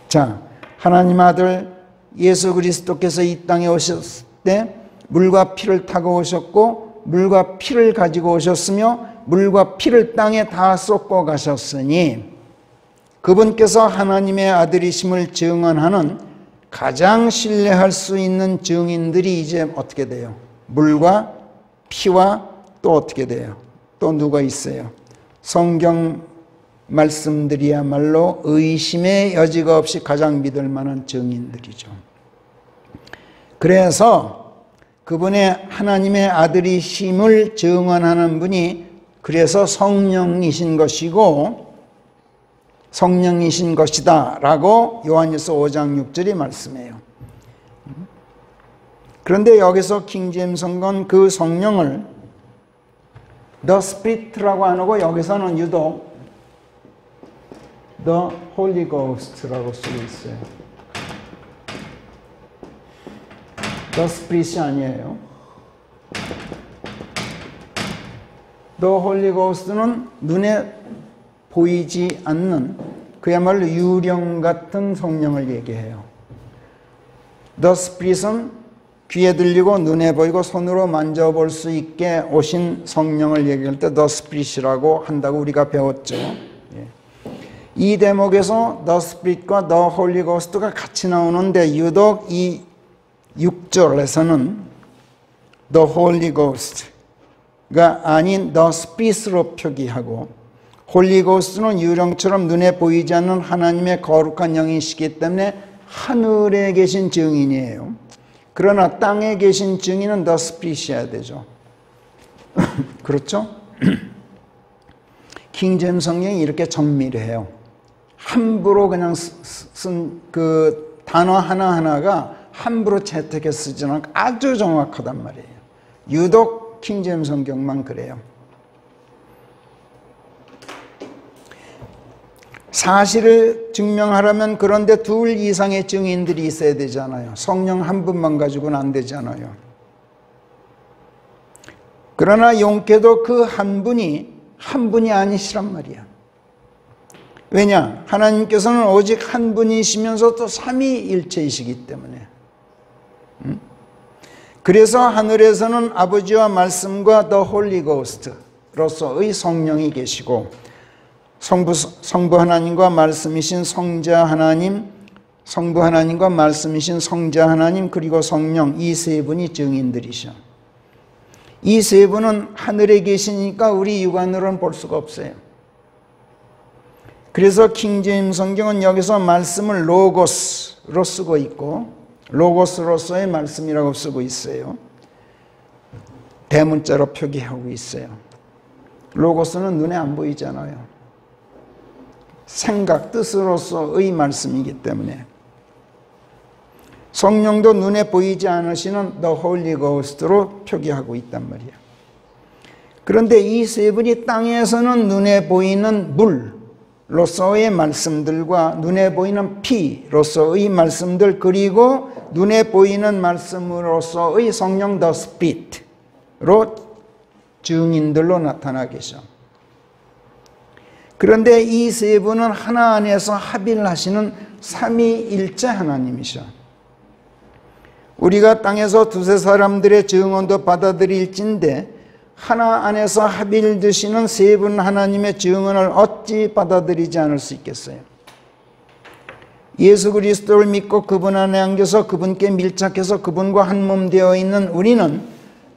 자, 하나님 아들 예수 그리스도께서 이 땅에 오셨을 때 물과 피를 타고 오셨고 물과 피를 가지고 오셨으며 물과 피를 땅에 다 쏟고 가셨으니 그분께서 하나님의 아들이심을 증언하는 가장 신뢰할 수 있는 증인들이 이제 어떻게 돼요? 물과 피와 또 어떻게 돼요? 또 누가 있어요? 성경 말씀들이야말로 의심의 여지가 없이 가장 믿을 만한 증인들이죠. 그래서 그분의 하나님의 아들이심을 증언하는 분이 그래서 성령이신 것이고 성령이신 것이다 라고 요한일서 5장 6절이 말씀해요. 그런데 여기서 킹제임스 성경은 그 성령을 The Spirit라고 안 하고 여기서는 유독 The Holy Ghost라고 쓰고 있어요. The Spirit이 아니에요. The Holy Ghost는 눈에 보이지 않는 그야말로 유령 같은 성령을 얘기해요. The Spirit은 귀에 들리고 눈에 보이고 손으로 만져볼 수 있게 오신 성령을 얘기할 때 The Spirit이라고 한다고 우리가 배웠죠. 이 대목에서 The Spirit과 The Holy Ghost가 같이 나오는데 유독 이 6절에서는 The Holy Ghost가 아닌 The Spirit로 표기하고 Holy Ghost는 유령처럼 눈에 보이지 않는 하나님의 거룩한 영이시기 때문에 하늘에 계신 증인이에요. 그러나 땅에 계신 증인은 The Spirit이어야 되죠. 그렇죠? 킹제임스 성경이 이렇게 정밀해요. 함부로 그냥 쓴 그 단어 하나하나가 함부로 채택해 쓰지는 않고 아주 정확하단 말이에요. 유독 킹제임스 성경만 그래요. 사실을 증명하려면 그런데 둘 이상의 증인들이 있어야 되잖아요. 성령 한 분만 가지고는 안 되잖아요. 그러나 용케도 그 한 분이 아니시란 말이야. 왜냐? 하나님께서는 오직 한 분이시면서 또 삼위일체이시기 때문에. 그래서 하늘에서는 아버지와 말씀과 The Holy Ghost로서의 성령이 계시고 성부 하나님과 말씀이신 성자 하나님, 성부 하나님과 말씀이신 성자 하나님 그리고 성령 이 세 분이 증인들이셔. 이 세 분은 하늘에 계시니까 우리 육안으로는 볼 수가 없어요. 그래서 킹제임 성경은 여기서 말씀을 로고스로 쓰고 있고 로고스로서의 말씀이라고 쓰고 있어요. 대문자로 표기하고 있어요. 로고스는 눈에 안 보이잖아요. 생각, 뜻으로서의 말씀이기 때문에. 성령도 눈에 보이지 않으시는 The Holy Ghost로 표기하고 있단 말이에요. 그런데 이 세 분이 땅에서는 눈에 보이는 물로서의 말씀들과 눈에 보이는 피로서의 말씀들 그리고 눈에 보이는 말씀으로서의 성령 The Spirit로 증인들로 나타나 계셔. 그런데 이 세 분은 하나 안에서 합일하시는 삼위일체 하나님이셔. 우리가 땅에서 두세 사람들의 증언도 받아들일진데 하나 안에서 합일되시는 세 분 하나님의 증언을 어찌 받아들이지 않을 수 있겠어요? 예수 그리스도를 믿고 그분 안에 안겨서 그분께 밀착해서 그분과 한 몸 되어 있는 우리는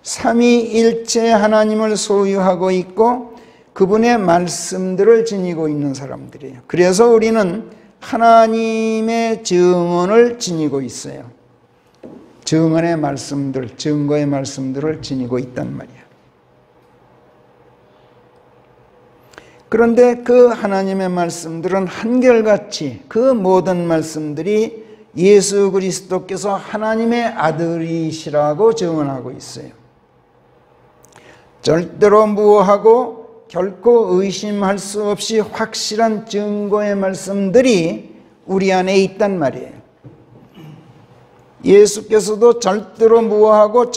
삼위일체 하나님을 소유하고 있고 그분의 말씀들을 지니고 있는 사람들이에요. 그래서 우리는 하나님의 증언을 지니고 있어요. 증언의 말씀들, 증거의 말씀들을 지니고 있단 말이야. 그런데 그 하나님의 말씀들은 한결같이 그 모든 말씀들이 예수 그리스도께서 하나님의 아들이시라고 증언하고 있어요. 절대로 무오하고 결코 의심할 수 없이 확실한 증거의 말씀들이 우리 안에 있단 말이에요. 예수께서도 절대로 무오하고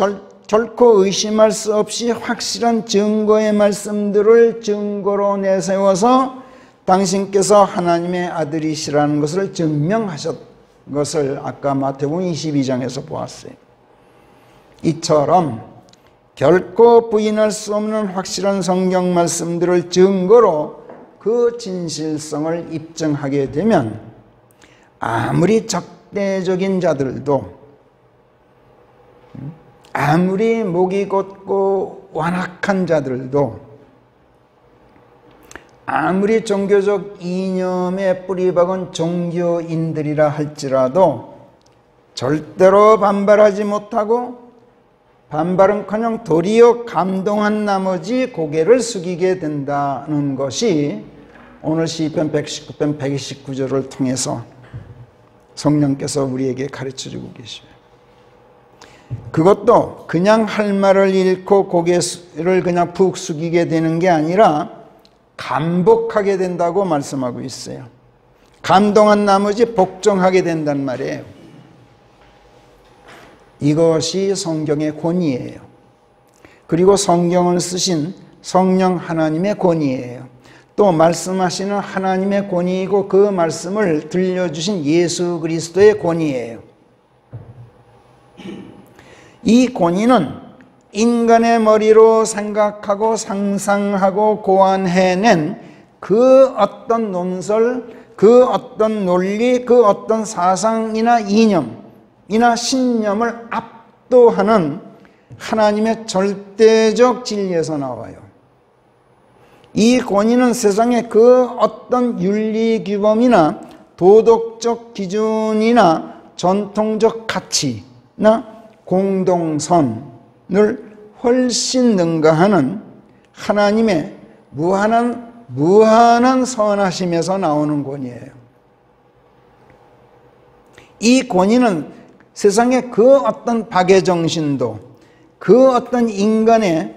결코 의심할 수 없이 확실한 증거의 말씀들을 증거로 내세워서 당신께서 하나님의 아들이시라는 것을 증명하셨 것을 아까 마태복음 22장에서 보았어요. 이처럼 결코 부인할 수 없는 확실한 성경 말씀들을 증거로 그 진실성을 입증하게 되면 아무리 적대적인 자들도 아무리 목이 곧고 완악한 자들도 아무리 종교적 이념에 뿌리박은 종교인들이라 할지라도 절대로 반발하지 못하고 반발은커녕 도리어 감동한 나머지 고개를 숙이게 된다는 것이 오늘 시편 119편 129절을 통해서 성령께서 우리에게 가르쳐주고 계십니다. 그것도 그냥 할 말을 잃고 고개를 그냥 푹 숙이게 되는 게 아니라 감복하게 된다고 말씀하고 있어요. 감동한 나머지 복종하게 된단 말이에요. 이것이 성경의 권위예요. 그리고 성경을 쓰신 성령 하나님의 권위예요. 또 말씀하시는 하나님의 권위이고 그 말씀을 들려주신 예수 그리스도의 권위예요. 이 권위는 인간의 머리로 생각하고 상상하고 고안해낸 그 어떤 논설, 그 어떤 논리, 그 어떤 사상이나 이념이나 신념을 압도하는 하나님의 절대적 진리에서 나와요. 이 권위는 세상의 그 어떤 윤리규범이나 도덕적 기준이나 전통적 가치나 공동선을 훨씬 능가하는 하나님의 무한한 선하심에서 나오는 권위예요. 이 권위는 세상의 그 어떤 박애정신도 그 어떤 인간의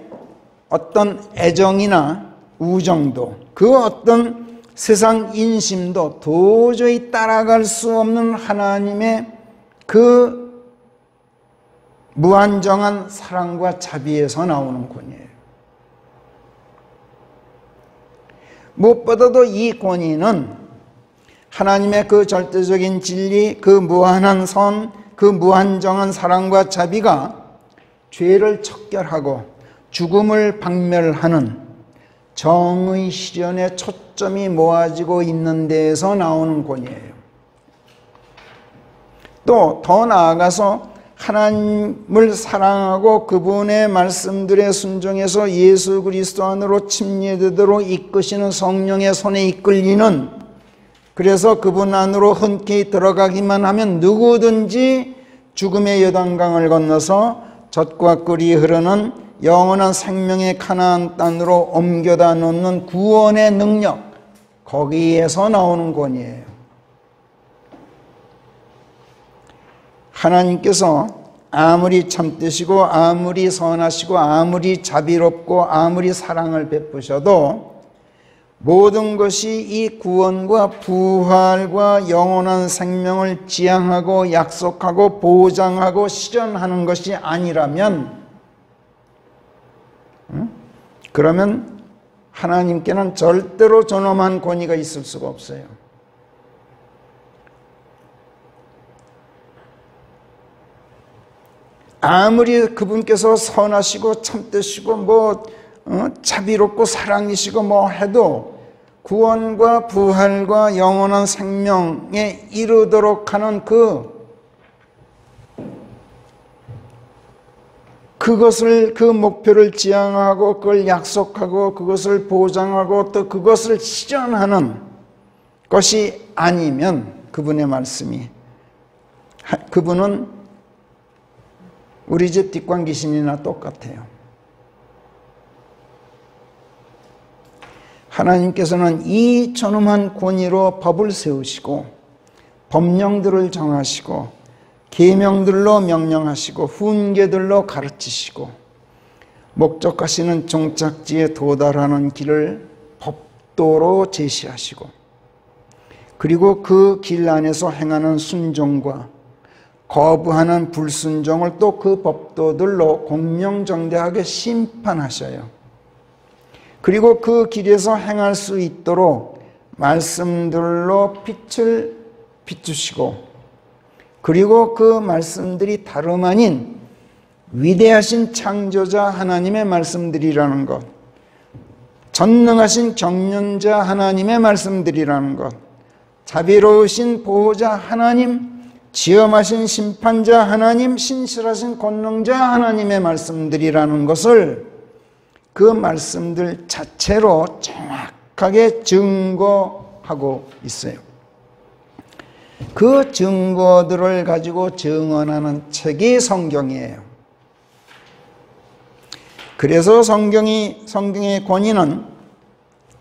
어떤 애정이나 우정도 그 어떤 세상 인심도 도저히 따라갈 수 없는 하나님의 그 무한정한 사랑과 자비에서 나오는 권위예요. 무엇보다도 이 권위는 하나님의 그 절대적인 진리, 그 무한한 선, 그 무한정한 사랑과 자비가 죄를 척결하고 죽음을 박멸하는 정의 실현에 초점이 모아지고 있는 데에서 나오는 권위예요. 또 더 나아가서 하나님을 사랑하고 그분의 말씀들에 순종해서 예수 그리스도 안으로 침례되도록 이끄시는 성령의 손에 이끌리는, 그래서 그분 안으로 흔쾌히 들어가기만 하면 누구든지 죽음의 요단강을 건너서 젖과 꿀이 흐르는 영원한 생명의 가나안 땅으로 옮겨다 놓는 구원의 능력, 거기에서 나오는 권위예요. 하나님께서 아무리 참되시고 아무리 선하시고 아무리 자비롭고 아무리 사랑을 베푸셔도 모든 것이 이 구원과 부활과 영원한 생명을 지향하고 약속하고 보장하고 실현하는 것이 아니라면, 그러면 하나님께는 절대로 존엄한 권위가 있을 수가 없어요. 아무리 그분께서 선하시고 참되시고 자비롭고 사랑이시고 해도 구원과 부활과 영원한 생명에 이르도록 하는 그것을, 그 목표를 지향하고 그걸 약속하고 그것을 보장하고 또 그것을 실현하는 것이 아니면 그분의 말씀이, 그분은 우리 집 뒷광 귀신이나 똑같아요. 하나님께서는 이 존엄한 권위로 법을 세우시고 법령들을 정하시고 계명들로 명령하시고 훈계들로 가르치시고 목적하시는 종착지에 도달하는 길을 법도로 제시하시고, 그리고 그 길 안에서 행하는 순종과 거부하는 불순종을 또 그 법도들로 공명정대하게 심판하셔요. 그리고 그 길에서 행할 수 있도록 말씀들로 빛을 비추시고, 그리고 그 말씀들이 다름 아닌 위대하신 창조자 하나님의 말씀들이라는 것, 전능하신 경륜자 하나님의 말씀들이라는 것, 자비로우신 보호자 하나님, 지엄하신 심판자 하나님, 신실하신 권능자 하나님의 말씀들이라는 것을 그 말씀들 자체로 정확하게 증거하고 있어요. 그 증거들을 가지고 증언하는 책이 성경이에요. 그래서 성경의 권위는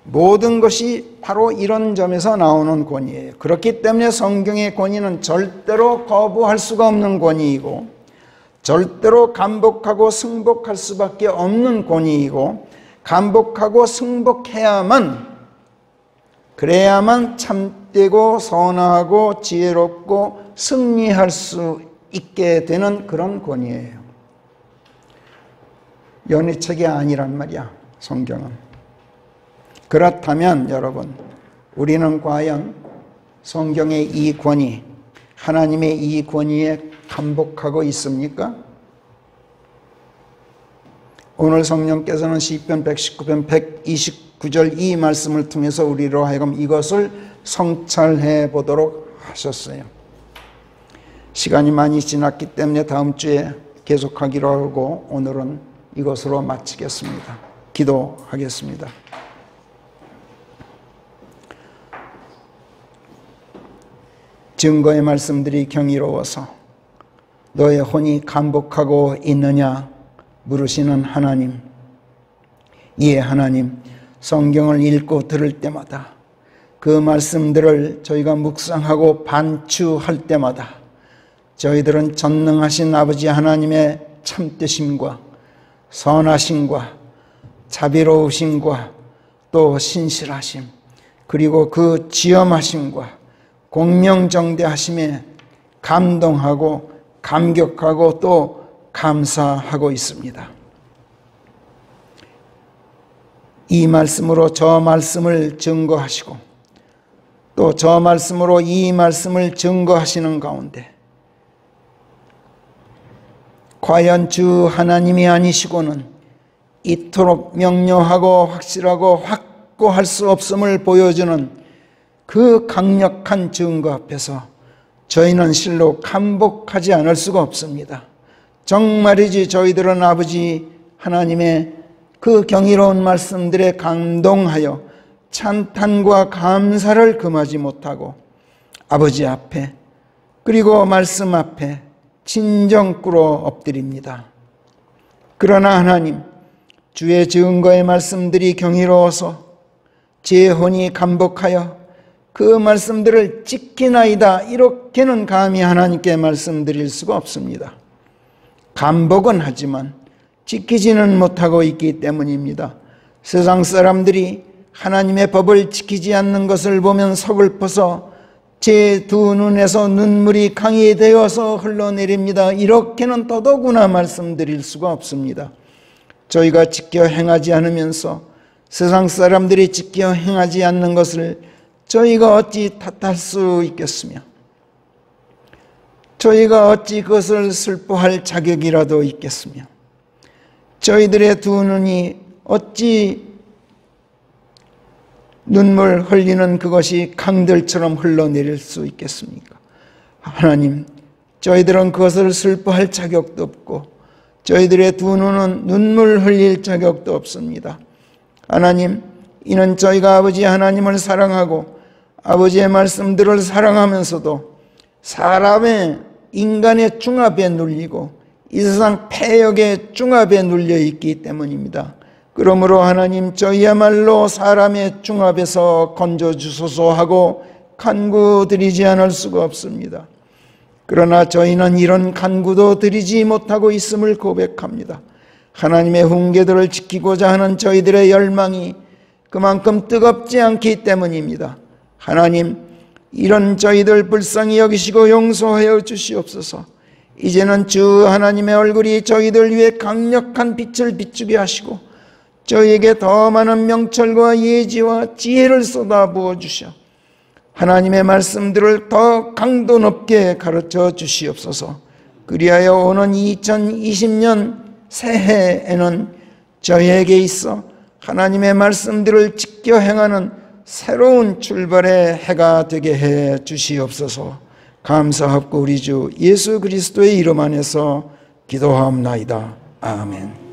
모든 것이 바로 이런 점에서 나오는 권위예요. 그렇기 때문에 성경의 권위는 절대로 거부할 수가 없는 권위이고, 절대로 감복하고 승복할 수밖에 없는 권위이고, 감복하고 승복해야만, 그래야만 참되고 선하고 지혜롭고 승리할 수 있게 되는 그런 권위예요. 연애책이 아니란 말이야, 성경은. 그렇다면 여러분, 우리는 과연 성경의 이 권위, 하나님의 이 권위에 감복하고 있습니까? 오늘 성령께서는 시편 119편 129절 이 말씀을 통해서 우리로 하여금 이것을 성찰해 보도록 하셨어요. 시간이 많이 지났기 때문에 다음 주에 계속하기로 하고 오늘은 이것으로 마치겠습니다. 기도하겠습니다. 증거의 말씀들이 경이로워서 너의 혼이 감복하고 있느냐 물으시는 하나님, 예, 하나님, 성경을 읽고 들을 때마다 그 말씀들을 저희가 묵상하고 반추할 때마다 저희들은 전능하신 아버지 하나님의 참되심과 선하심과 자비로우심과 또 신실하심, 그리고 그 지엄하심과 공명정대하심에 감동하고 감격하고 또 감사하고 있습니다. 이 말씀으로 저 말씀을 증거하시고 또 저 말씀으로 이 말씀을 증거하시는 가운데 과연 주 하나님이 아니시고는 이토록 명료하고 확실하고 확고할 수 없음을 보여주는 그 강력한 증거 앞에서 저희는 실로 감복하지 않을 수가 없습니다. 정말이지 저희들은 아버지 하나님의 그 경이로운 말씀들에 감동하여 찬탄과 감사를 금하지 못하고 아버지 앞에 그리고 말씀 앞에 진정 꿇어 엎드립니다. 그러나 하나님, 주의 증거의 말씀들이 경이로워서 제 혼이 감복하여 그 말씀들을 지키나이다, 이렇게는 감히 하나님께 말씀드릴 수가 없습니다. 감복은 하지만 지키지는 못하고 있기 때문입니다. 세상 사람들이 하나님의 법을 지키지 않는 것을 보면 서글퍼서 제 두 눈에서 눈물이 강이 되어서 흘러내립니다. 이렇게는 더더구나 말씀드릴 수가 없습니다. 저희가 지켜 행하지 않으면서 세상 사람들이 지켜 행하지 않는 것을 저희가 어찌 탓할 수 있겠으며, 저희가 어찌 그것을 슬퍼할 자격이라도 있겠으며, 저희들의 두 눈이 어찌 눈물 흘리는 그것이 강들처럼 흘러내릴 수 있겠습니까? 하나님, 저희들은 그것을 슬퍼할 자격도 없고 저희들의 두 눈은 눈물 흘릴 자격도 없습니다. 하나님, 이는 저희가 아버지 하나님을 사랑하고 아버지의 말씀들을 사랑하면서도 사람의 인간의 중압에 눌리고 이 세상 패역의 중압에 눌려 있기 때문입니다. 그러므로 하나님, 저희야말로 사람의 중압에서 건져주소서 하고 간구드리지 않을 수가 없습니다. 그러나 저희는 이런 간구도 드리지 못하고 있음을 고백합니다. 하나님의 훈계들을 지키고자 하는 저희들의 열망이 그만큼 뜨겁지 않기 때문입니다. 하나님, 이런 저희들 불쌍히 여기시고 용서하여 주시옵소서. 이제는 주 하나님의 얼굴이 저희들 위해 강력한 빛을 비추게 하시고 저희에게 더 많은 명철과 예지와 지혜를 쏟아부어 주셔 하나님의 말씀들을 더 강도 높게 가르쳐 주시옵소서. 그리하여 오는 2020년 새해에는 저희에게 있어 하나님의 말씀들을 지켜 행하는 새로운 출발의 해가 되게 해 주시옵소서. 감사하고 우리 주 예수 그리스도의 이름 안에서 기도하옵나이다. 아멘.